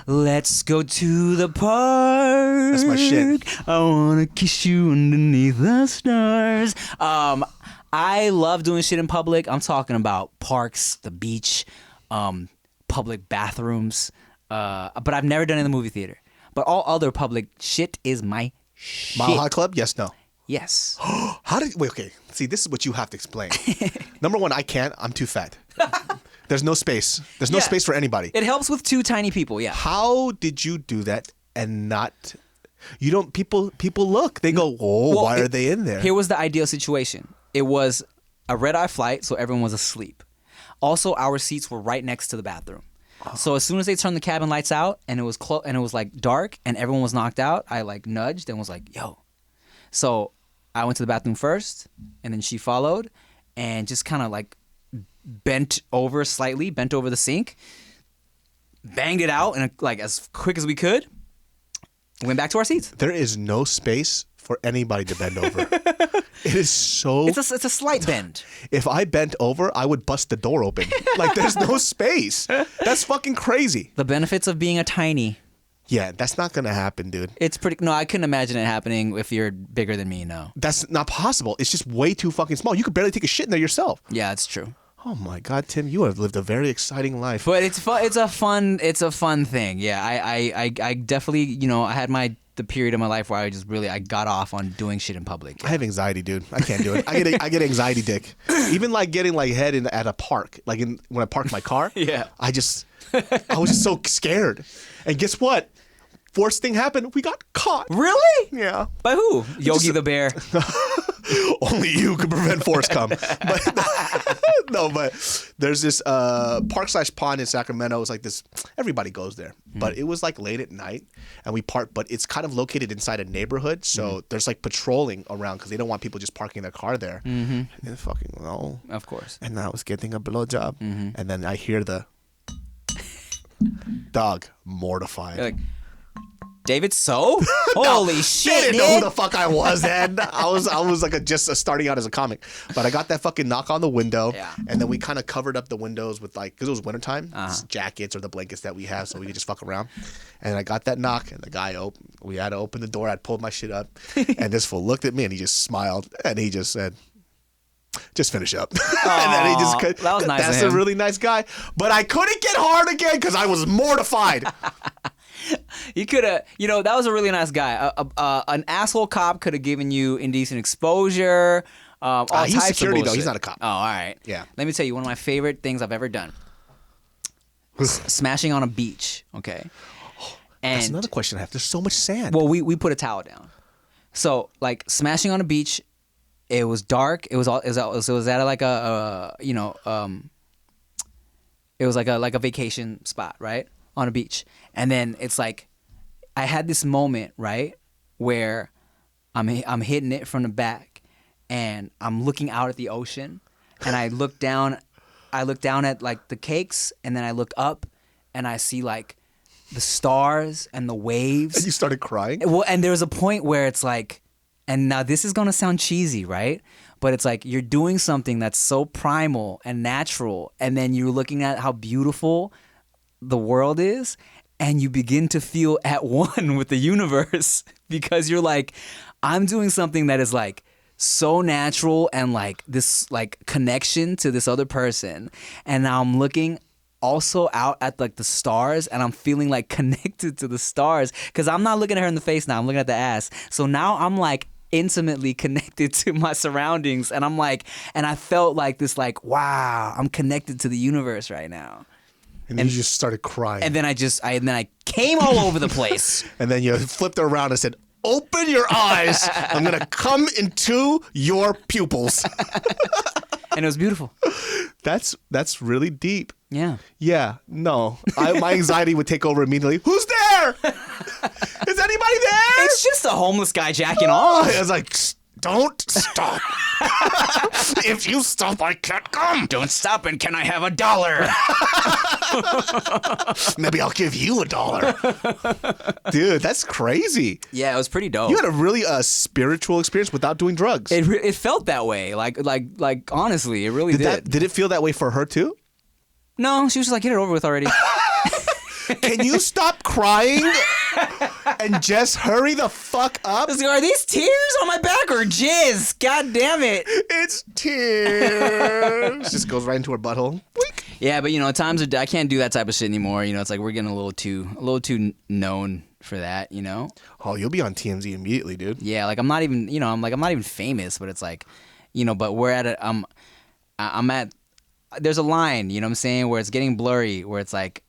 Let's go to the park. That's my shit. I wanna kiss you underneath the stars. I love doing shit in public. I'm talking about parks, the beach, public bathrooms. But I've never done it in the movie theater. But all other public shit is my shit. Mile High Club? Yes, no. Yes. Okay. See, this is what you have to explain. Number one, I can't. I'm too fat. There's no space. There's no space for anybody. It helps with 2 tiny people, yeah. How did you do that and not... You don't... People look. They go, why are they in there? Here was the ideal situation. It was a red-eye flight, so everyone was asleep. Also, our seats were right next to the bathroom. So as soon as they turned the cabin lights out and it was and it was like dark and everyone was knocked out, I like nudged and was like, yo. So I went to the bathroom first and then she followed and just kind of like bent over the sink, banged it out and like as quick as we could, went back to our seats. There is no space for anybody to bend over. It is so... It's a slight bend. If I bent over, I would bust the door open. Like, there's no space. That's fucking crazy. The benefits of being a tiny. Yeah, that's not going to happen, dude. No, I couldn't imagine it happening if you're bigger than me, no. That's not possible. It's just way too fucking small. You could barely take a shit in there yourself. Yeah, it's true. Oh my God, Tim, you have lived a very exciting life. But it's fun. It's a fun thing. Yeah, I definitely, I had the period of my life where I got off on doing shit in public. Yeah. I have anxiety, dude. I can't do it. I get anxiety dick. Even like getting like head in at a park, like when I parked my car. Yeah. I was just so scared. And guess what? Worst thing happened. We got caught. Really? Yeah. By who? Yogi the Bear. Only you could prevent force cum. But no, but there's this park/pond in Sacramento. It's like this. Everybody goes there, but it was like late at night, and we parked. But it's kind of located inside a neighborhood, so there's like patrolling around because they don't want people just parking their car there. And fucking no, Of course. and I was getting a blowjob, and then I hear the dog mortified. You're like, David, so? Holy shit, They didn't know dude. who the fuck I was then. I was like just starting out as a comic. But I got that fucking knock on the window. Yeah. And then we kind of covered up the windows with like, because it was wintertime, jackets or the blankets that we have so we could just fuck around. And I got that knock and the guy we had to open the door. I pulled my shit up. And this fool looked at me and he just smiled. And he just said, just finish up. And then he just could. That was nice That's of him. a really nice guy. But I couldn't get hard again because I was mortified. You could have, that was a really nice guy. An asshole cop could have given you indecent exposure. All He's types security of though. bullshit. He's not a cop. Oh, all right. Yeah. Let me tell you, one of my favorite things I've ever done. Smashing on a beach, okay? And That's another question I have. There's so much sand. well, we put a towel down. So like smashing on a beach, it was dark. It was at like it was like a vacation spot, right? On a beach. And then it's like I had this moment, right, where I'm hitting it from the back and I'm looking out at the ocean and I look down at like the cakes and then I look up and I see like the stars and the waves. And you started crying? Well, and there was a point where it's like, and now this is gonna sound cheesy, right? But it's like you're doing something that's so primal and natural, and then you're looking at how beautiful the world is, and you begin to feel at one with the universe because you're like, I'm doing something that is like so natural and like this like connection to this other person, and now I'm looking also out at like the stars and I'm feeling like connected to the stars because I'm not looking at her in the face now, I'm looking at the ass. So now I'm like intimately connected to my surroundings and I'm like, and I felt like this like, wow, I'm connected to the universe right now. And you just started crying. And then I came all over the place. And then you flipped around and said, open your eyes. I'm going to come into your pupils. And it was beautiful. That's really deep. Yeah. Yeah, no. My anxiety would take over immediately. Who's there? Is anybody there? It's just a homeless guy jacking off. I was like, don't stop. If you stop, I can't come. Don't stop, and can I have $1? Maybe I'll give you $1. Dude, that's crazy. Yeah, it was pretty dope. You had a really spiritual experience without doing drugs. It felt that way. Like honestly, it really did. Did it feel that way for her too? No, she was just like, get it over with already. Can you stop crying and just hurry the fuck up? Are these tears on my back or jizz? God damn it. It's tears. Just goes right into her butthole. Boink. Yeah, but times I can't do that type of shit anymore. It's like we're getting a little too known for that. Oh, you'll be on TMZ immediately, dude. Yeah, like I'm not even I'm not even famous, but it's like but we're at a I'm at there's a line, you know what I'm saying, where it's getting blurry, where it's like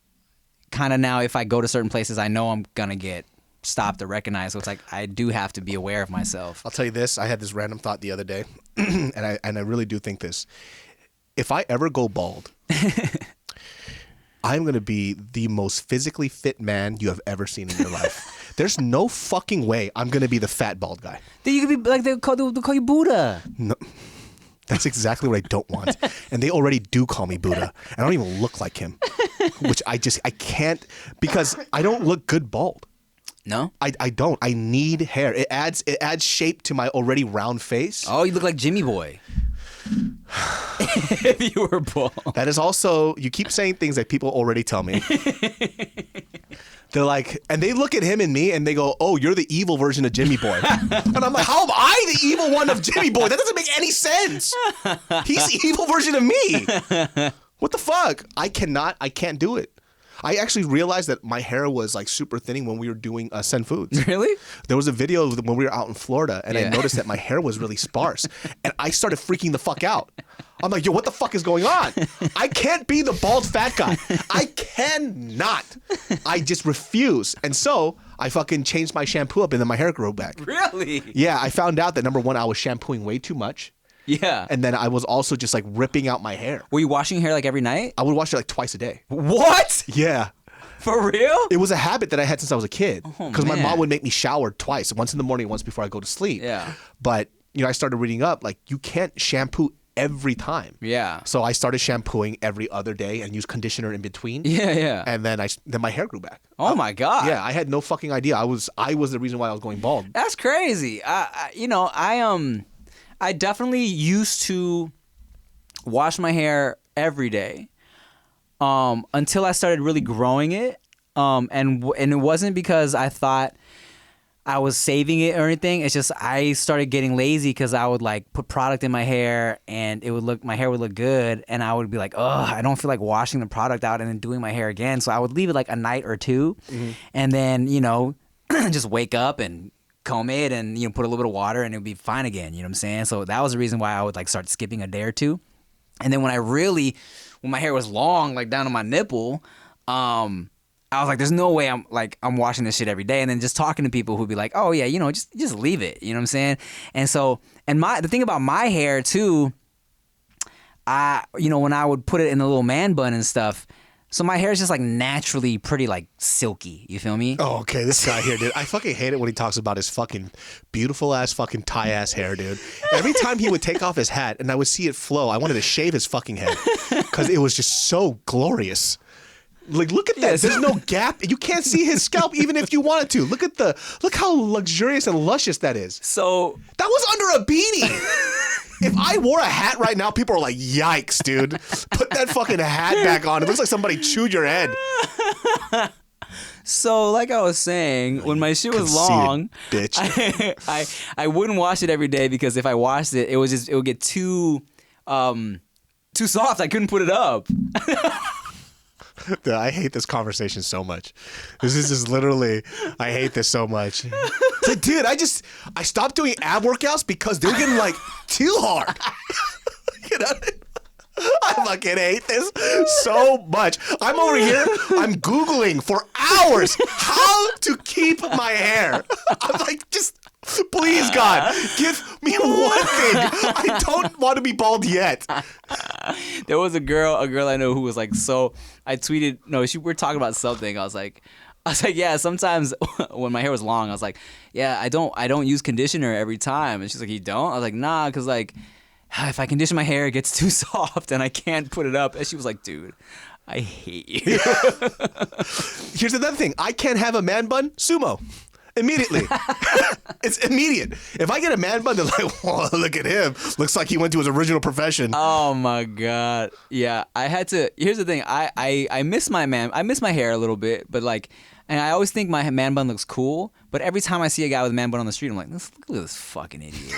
kind of now if I go to certain places, I know I'm gonna get stopped or recognized. So it's like I do have to be aware of myself. I'll tell you this. I had this random thought the other day, and I really do think this. If I ever go bald, I'm gonna be the most physically fit man you have ever seen in your life. There's no fucking way I'm gonna be the fat bald guy. Then you could be like they'll call you Buddha. No. That's exactly what I don't want. And they already do call me Buddha. And I don't even look like him. Which I can't, because I don't look good bald. No? I don't. I need hair. It adds shape to my already round face. Oh, you look like Jimmy Boy. If you were bald. That is also, you keep saying things that people already tell me. They're like, and they look at him and me and they go, oh, you're the evil version of Jimmy Boy. And I'm like, how am I the evil one of Jimmy Boy? That doesn't make any sense. He's the evil version of me. What the fuck? I can't do it. I actually realized that my hair was like super thinning when we were doing Send Foods. Really? There was a video when we were out in Florida, and I noticed that my hair was really sparse, and I started freaking the fuck out. I'm like, yo, what the fuck is going on? I can't be the bald fat guy. I cannot. I just refuse. And so I fucking changed my shampoo up, and then my hair grew back. Really? Yeah, I found out that number one, I was shampooing way too much. Yeah. And then I was also just like ripping out my hair. Were you washing your hair like every night? I would wash it like twice a day. What? Yeah. For real? It was a habit that I had since I was a kid. Because my man. mom would make me shower twice, once in the morning, once before I go to sleep. Yeah. But, you know, I started reading up, like, you can't shampoo every time. Yeah. So I started shampooing every other day and use conditioner in between. Yeah, yeah. And then then my hair grew back. Oh my God. Yeah, I had no fucking idea. I was the reason why I was going bald. That's crazy. I definitely used to wash my hair every day until I started really growing it. And it wasn't because I thought I was saving it or anything. It's just I started getting lazy because I would like put product in my hair and my hair would look good, and I would be like, ugh, I don't feel like washing the product out and then doing my hair again. So I would leave it like a night or two, and then just wake up and comb it and put a little bit of water and it would be fine again. You know what I'm saying? So that was the reason why I would like start skipping a day or two. And then when my hair was long, like down to my nipple, I was like, there's no way I'm washing this shit every day. And then just talking to people who'd be like, oh yeah, just leave it. You know what I'm saying? And so, the thing about my hair too, when I would put it in a little man bun and stuff, so my hair is just like naturally pretty like silky. You feel me? Oh, okay. This guy here, dude. I fucking hate it when he talks about his fucking beautiful ass fucking tie ass hair, dude. Every time he would take off his hat and I would see it flow, I wanted to shave his fucking head because it was just so glorious. Like, look at that. Yes. There's no gap. You can't see his scalp even if you wanted to. Look how luxurious and luscious that is. So that was under a beanie. If I wore a hat right now, people are like, yikes, dude. Put that fucking hat back on. It looks like somebody chewed your head. So, like I was saying, when my shit was long, bitch. I wouldn't wash it every day because if I washed it, it would get too soft. I couldn't put it up. Dude, I hate this conversation so much. This is just literally, I hate this so much. It's like, dude, I stopped doing ab workouts because they're getting like too hard. You know? I fucking hate this so much. I'm over here, I'm Googling for hours how to keep my hair. I'm like, just please, God, give me one thing. I don't want to be bald yet. There was a girl I know who was like, so I tweeted, we were talking about something. I was like, yeah, sometimes when my hair was long, I was like, yeah, I don't use conditioner every time. And she's like, you don't? I was like, nah, because like, if I condition my hair, it gets too soft and I can't put it up. And she was like, dude, I hate you. Here's another thing. I can't have a man bun, sumo. Immediately. It's immediate. If I get a man bun, they're like, whoa, look at him. Looks like he went to his original profession. Oh my God. Yeah. Here's the thing. I miss my hair a little bit, but like, and I always think my man bun looks cool, but every time I see a guy with a man bun on the street, I'm like, look at this fucking idiot.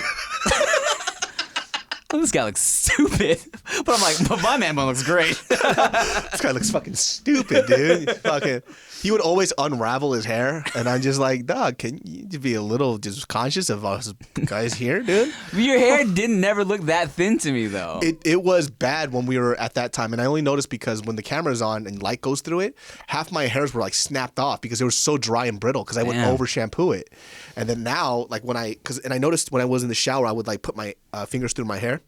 This guy looks stupid. But I'm like, but my man bun looks great. This guy looks fucking stupid, dude. He would always unravel his hair, and I'm just like, dog, can you just be a little just conscious of us guys here, dude? Your hair didn't never look that thin to me, though. It was bad when we were at that time, and I only noticed because when the camera's on and light goes through it, half my hairs were like snapped off because they were so dry and brittle because I would over shampoo it. And then now, like I noticed when I was in the shower, I would like put my fingers through my hair,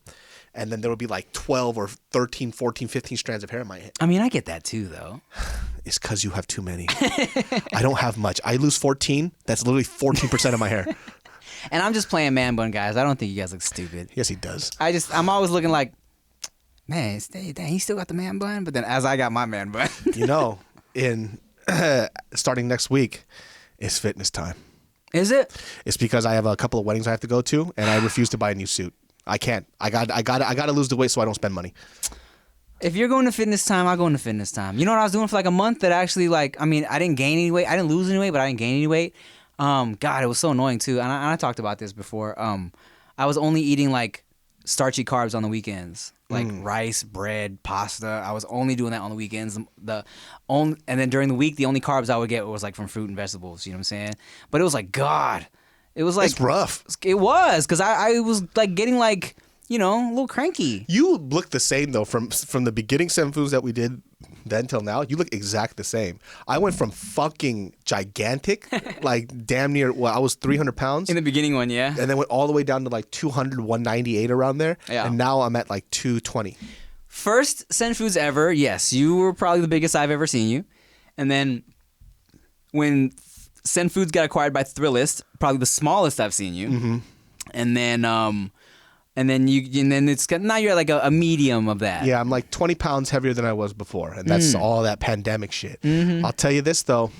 and then there would be like 12 or 13, 14, 15 strands of hair in my head. I mean, I get that too, though. It's because you have too many. I don't have much. I lose 14. That's literally 14% of my hair. And I'm just playing man bun, guys. I don't think you guys look stupid. Yes, he does. I'm always looking like, man, dang, he still got the man bun. But then as I got my man bun. Starting next week, it's fitness time. Is it? It's because I have a couple of weddings I have to go to, and I refuse to buy a new suit. I can't. I got to lose the weight so I don't spend money. If you're going to fitness time, I'll go into fitness time. You know what I was doing for like a month that actually I didn't gain any weight. I didn't lose any weight, but I didn't gain any weight. God, it was so annoying too. And I talked about this before. I was only eating like starchy carbs on the weekends. like rice, bread, pasta. I was only doing that on the weekends. And then during the week, the only carbs I would get was like from fruit and vegetables. You know what I'm saying? But it was like, God, it was like It's rough. It was because I was like getting like, you know, a little cranky. You look the same though from the beginning 7 foods that we did then till now. You look exact the same. I went from fucking gigantic, like damn near. Well, I was 300 pounds In the beginning one, yeah. and then went all the way down to like 200, 198 around there. Yeah. And now I'm at like 220. First Sen Foods ever, yes, you were probably the biggest I've ever seen you. And then when Sen Foods got acquired by Thrillist, probably the smallest I've seen you. Mm-hmm. And then it's now you're like a medium of that. Yeah, I'm like 20 pounds heavier than I was before, and that's all that pandemic shit. Mm-hmm. I'll tell you this though,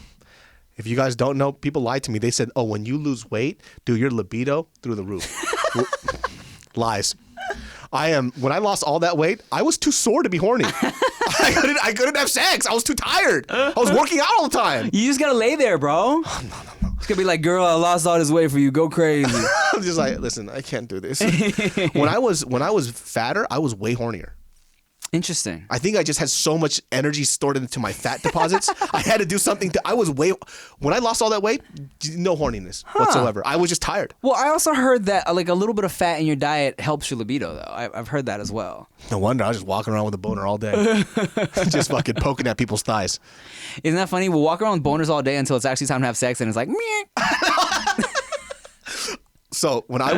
if you guys don't know, people lied to me. They said, "Oh, when you lose weight, dude, your libido through the roof." Lies. When I lost all that weight, I was too sore to be horny. I couldn't have sex. I was too tired. I was working out all the time. You just gotta lay there, bro. No. It's gonna be like, girl, I lost all this weight for you. Go crazy. I'm just like, listen, I can't do this. When I was fatter, I was way hornier. Interesting. I think I just had so much energy stored into my fat deposits. I had to do something when I lost all that weight, no horniness whatsoever. I was just tired. Well, I also heard that like a little bit of fat in your diet helps your libido, though. I've heard that as well. No wonder I was just walking around with a boner all day. Just fucking poking at people's thighs. Isn't that funny? We'll walk around with boners all day until it's actually time to have sex, and it's like, meh. So when I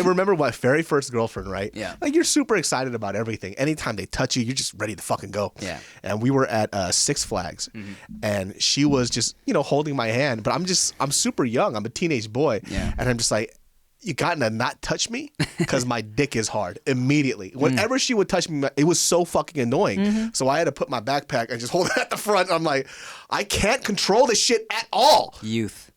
remember my very first girlfriend, right? Yeah. Like you're super excited about everything. Anytime they touch you, you're just ready to fucking go. Yeah. And we were at Six Flags, and she was just holding my hand, but I'm super young. I'm a teenage boy. Yeah. And I'm just like, you got to not touch me because my dick is hard immediately. Whenever she would touch me, it was so fucking annoying. So I had to put my backpack and just hold it at the front. I'm like, I can't control this shit at all. Youth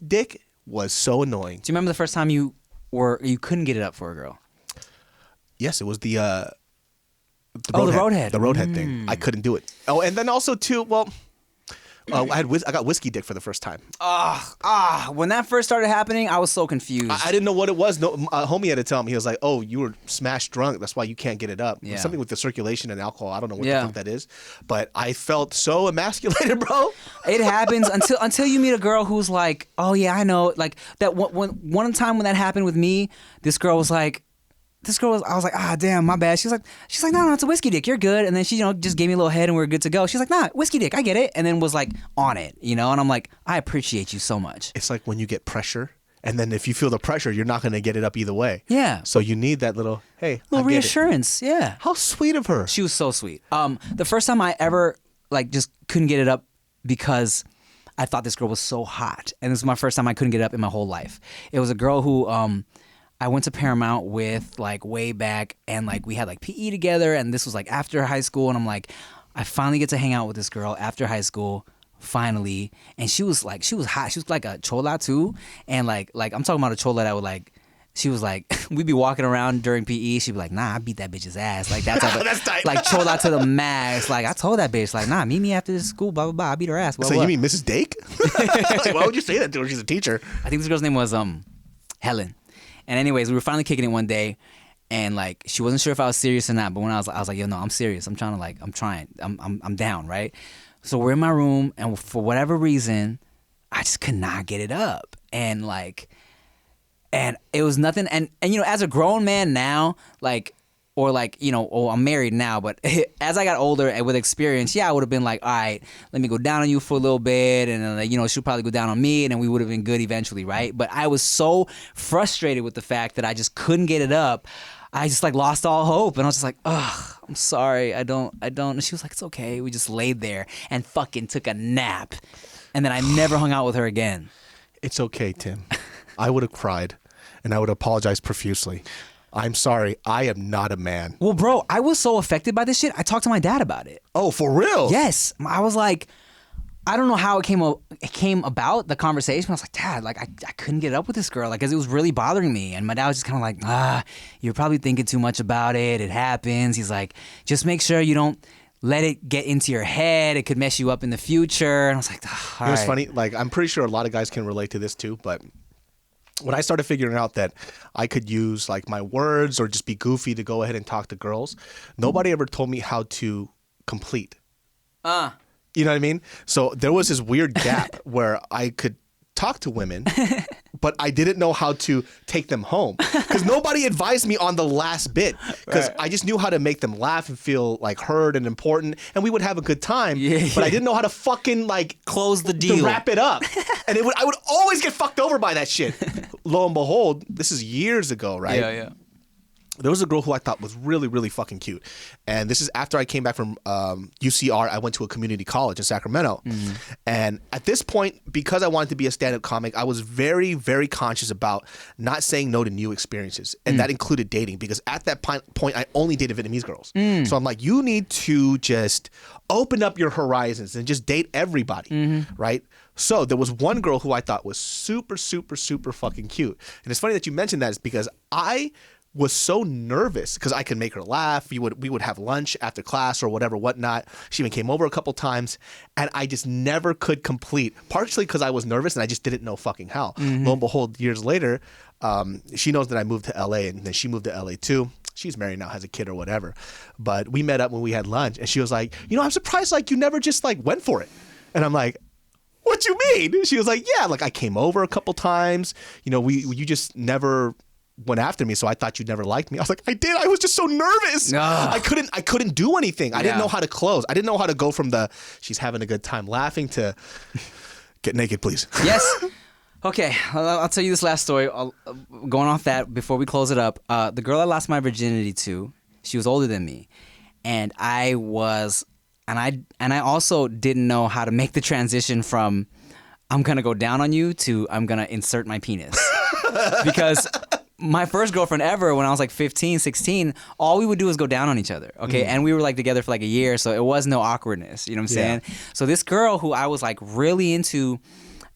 Dick was so annoying. Do you remember the first time you couldn't get it up for a girl? Yes, it was the the roadhead. The roadhead thing. I couldn't do it. Oh, and then also too, well, I got whiskey dick for the first time. When that first started happening, I was so confused. I didn't know what it was. No, homie had to tell me. He was like, "Oh, you were smashed drunk. That's why you can't get it up." Yeah. Something with the circulation and alcohol. I don't know what the fuck that is. But I felt so emasculated, bro. It happens until you meet a girl who's like, "Oh yeah, I know." Like that one time when that happened with me, I was like, damn, my bad. She's like, no, it's a whiskey dick. You're good. And then she, just gave me a little head and we were good to go. She's like, nah, whiskey dick. I get it. And then was like on it, And I'm like, I appreciate you so much. It's like when you get pressure, and then if you feel the pressure, you're not going to get it up either way. Yeah. So you need that little reassurance. Yeah. How sweet of her. She was so sweet. The first time I ever like just couldn't get it up because I thought this girl was so hot, and this was my first time I couldn't get it up in my whole life. It was a girl who I went to Paramount with like way back, and like we had like PE together, and this was like after high school, and I'm like, I finally get to hang out with this girl after high school, finally, and she was hot. She was like a chola too, and like I'm talking about a chola that would like. She was like, we'd be walking around during PE. She'd be like, nah, I beat that bitch's ass. Like that's That's tight. Like chola to the max. Like I told that bitch, like, nah, meet me after this school. Blah blah blah. I beat her ass. Blah, So blah. you mean Mrs. Dake? Like, why would you say that to her? She's a teacher. I think this girl's name was Helen. And anyways, we were finally kicking it one day, and like she wasn't sure if I was serious or not. But when I was like, yo, no, I'm serious. I'm down, right? So we're in my room, and for whatever reason, I just could not get it up, and it was nothing. And as a grown man now, I'm married now, but as I got older and with experience, I would have been like, all right, let me go down on you for a little bit, and then, she'll probably go down on me, and then we would have been good eventually, right? But I was so frustrated with the fact that I just couldn't get it up. I just like lost all hope, and I was just like, ugh, I'm sorry, I don't. And she was like, it's okay. We just laid there and fucking took a nap, and then I never hung out with her again. It's okay, Tim. I would have cried, and I would apologize profusely. I'm sorry. I am not a man. Well, bro, I was so affected by this shit. I talked to my dad about it. Oh, for real? Yes. I was like, I don't know how it came about, the conversation. I was like, Dad, like I couldn't get up with this girl, like, because it was really bothering me. And my dad was just kind of like, you're probably thinking too much about it. It happens. He's like, just make sure you don't let it get into your head. It could mess you up in the future. And I was like, all right. It was funny. Like, I'm pretty sure a lot of guys can relate to this too, but when I started figuring out that I could use like my words or just be goofy to go ahead and talk to girls, nobody ever told me how to complete. You know what I mean? So there was this weird gap where I could talk to women, but I didn't know how to take them home because nobody advised me on the last bit because I just knew how to make them laugh and feel like heard and important, and we would have a good time. But I didn't know how to fucking like close the deal, to wrap it up, and I would always get fucked over by that shit. Lo and behold, this is years ago, right? Yeah. There was a girl who I thought was really, really fucking cute. And this is after I came back from UCR. I went to a community college in Sacramento. And at this point, because I wanted to be a stand-up comic, I was very, very conscious about not saying no to new experiences. And that included dating, because at that point, I only dated Vietnamese girls. So I'm like, you need to just open up your horizons and just date everybody, right? So there was one girl who I thought was super, super, super fucking cute. And it's funny that you mentioned that, is because I was so nervous because I could make her laugh. We would have lunch after class or whatnot. She even came over a couple times, and I just never could complete. Partially because I was nervous and I just didn't know fucking how. Lo and behold, years later, she knows that I moved to LA, and then she moved to LA too. She's married now, has a kid or whatever. But we met up when we had lunch, and she was like, I'm surprised like you never just like went for it. And I'm like, what you mean? She was like, yeah, like I came over a couple times. You just never went after me, so I thought you'd never liked me. I was like, I did. I was just so nervous. I couldn't do anything. I didn't know how to close. I didn't know how to go from the she's having a good time laughing to get naked, please. Yes. Okay, I'll tell you this last story. Going off that, before we close it up, the girl I lost my virginity to, she was older than me, and I also didn't know how to make the transition from I'm gonna go down on you to I'm gonna insert my penis, because my first girlfriend ever, when I was like 15, 16, all we would do was go down on each other, okay? And we were like together for like a year, so it was no awkwardness, you know what I'm saying? So this girl who I was like really into,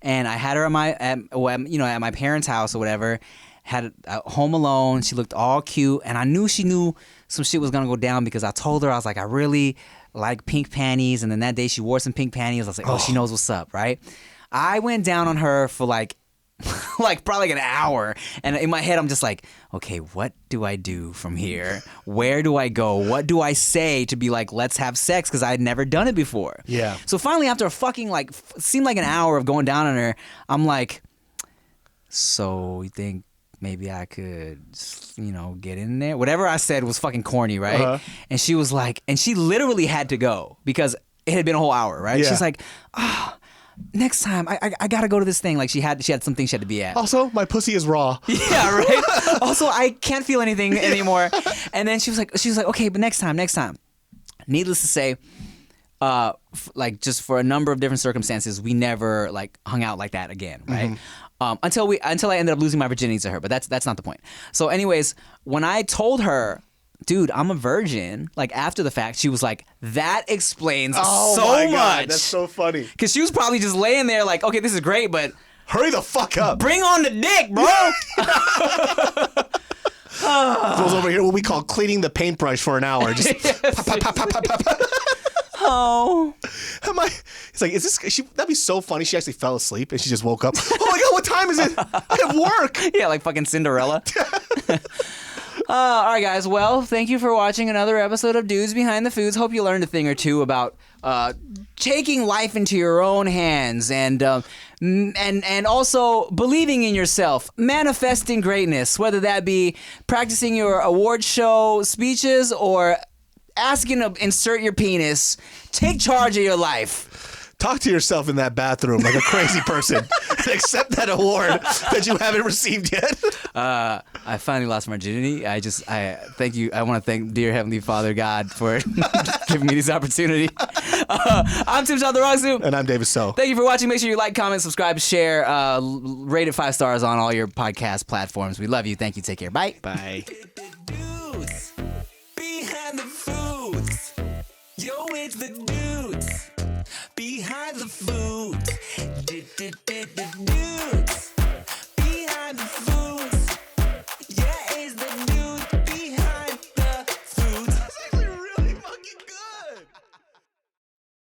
and I had her at my parents' house or whatever, had home alone. She looked all cute, and I knew she knew some shit was gonna go down because I told her, I was like, I really like pink panties, and then that day she wore some pink panties. I was like, oh, she knows what's up, right? I went down on her for like probably an hour, and in my head I'm just like, okay, what do I do from here? Where do I go? What do I say to be like, let's have sex? Because I had never done it before. Yeah. So finally, after a fucking like seemed like an hour of going down on her, I'm like, so you think maybe I could, get in there? Whatever I said was fucking corny, right? And she was like, and she literally had to go because it had been a whole hour, right? She's like, next time I gotta go to this thing. Like she had something she had to be at. Also, my pussy is raw. Yeah, right. Also, I can't feel anything anymore. And then she was like, okay, but next time. Needless to say, like just for a number of different circumstances, we never like hung out like that again, right? Until I ended up losing my virginity to her. But that's not the point. So, anyways, when I told her, dude, I'm a virgin, like after the fact, she was like, that explains so my much. God, that's so funny. Because she was probably just laying there like, okay, this is great, but hurry the fuck up. Bring on the dick, bro. Goes over here what we call cleaning the paintbrush for an hour. Just pop. Oh. It's like, that'd be so funny. She actually fell asleep and she just woke up. Oh my God, what time is it? I have work. Yeah, like fucking Cinderella. All right, guys. Well, thank you for watching another episode of Dudes Behind the Foods. Hope you learned a thing or two about taking life into your own hands and also believing in yourself, manifesting greatness, whether that be practicing your award show speeches or asking to insert your penis. Take charge of your life. Talk to yourself in that bathroom like a crazy person and accept that award that you haven't received yet. I finally lost my virginity. I thank you. I want to thank dear Heavenly Father God for giving me this opportunity. I'm Tim Chantarangsu. And I'm David So. Thank you for watching. Make sure you like, comment, subscribe, share, rate it 5 stars on all your podcast platforms. We love you. Thank you. Take care. Bye. Bye. Dudes behind the foods. Yo, it's the dudes behind the foods.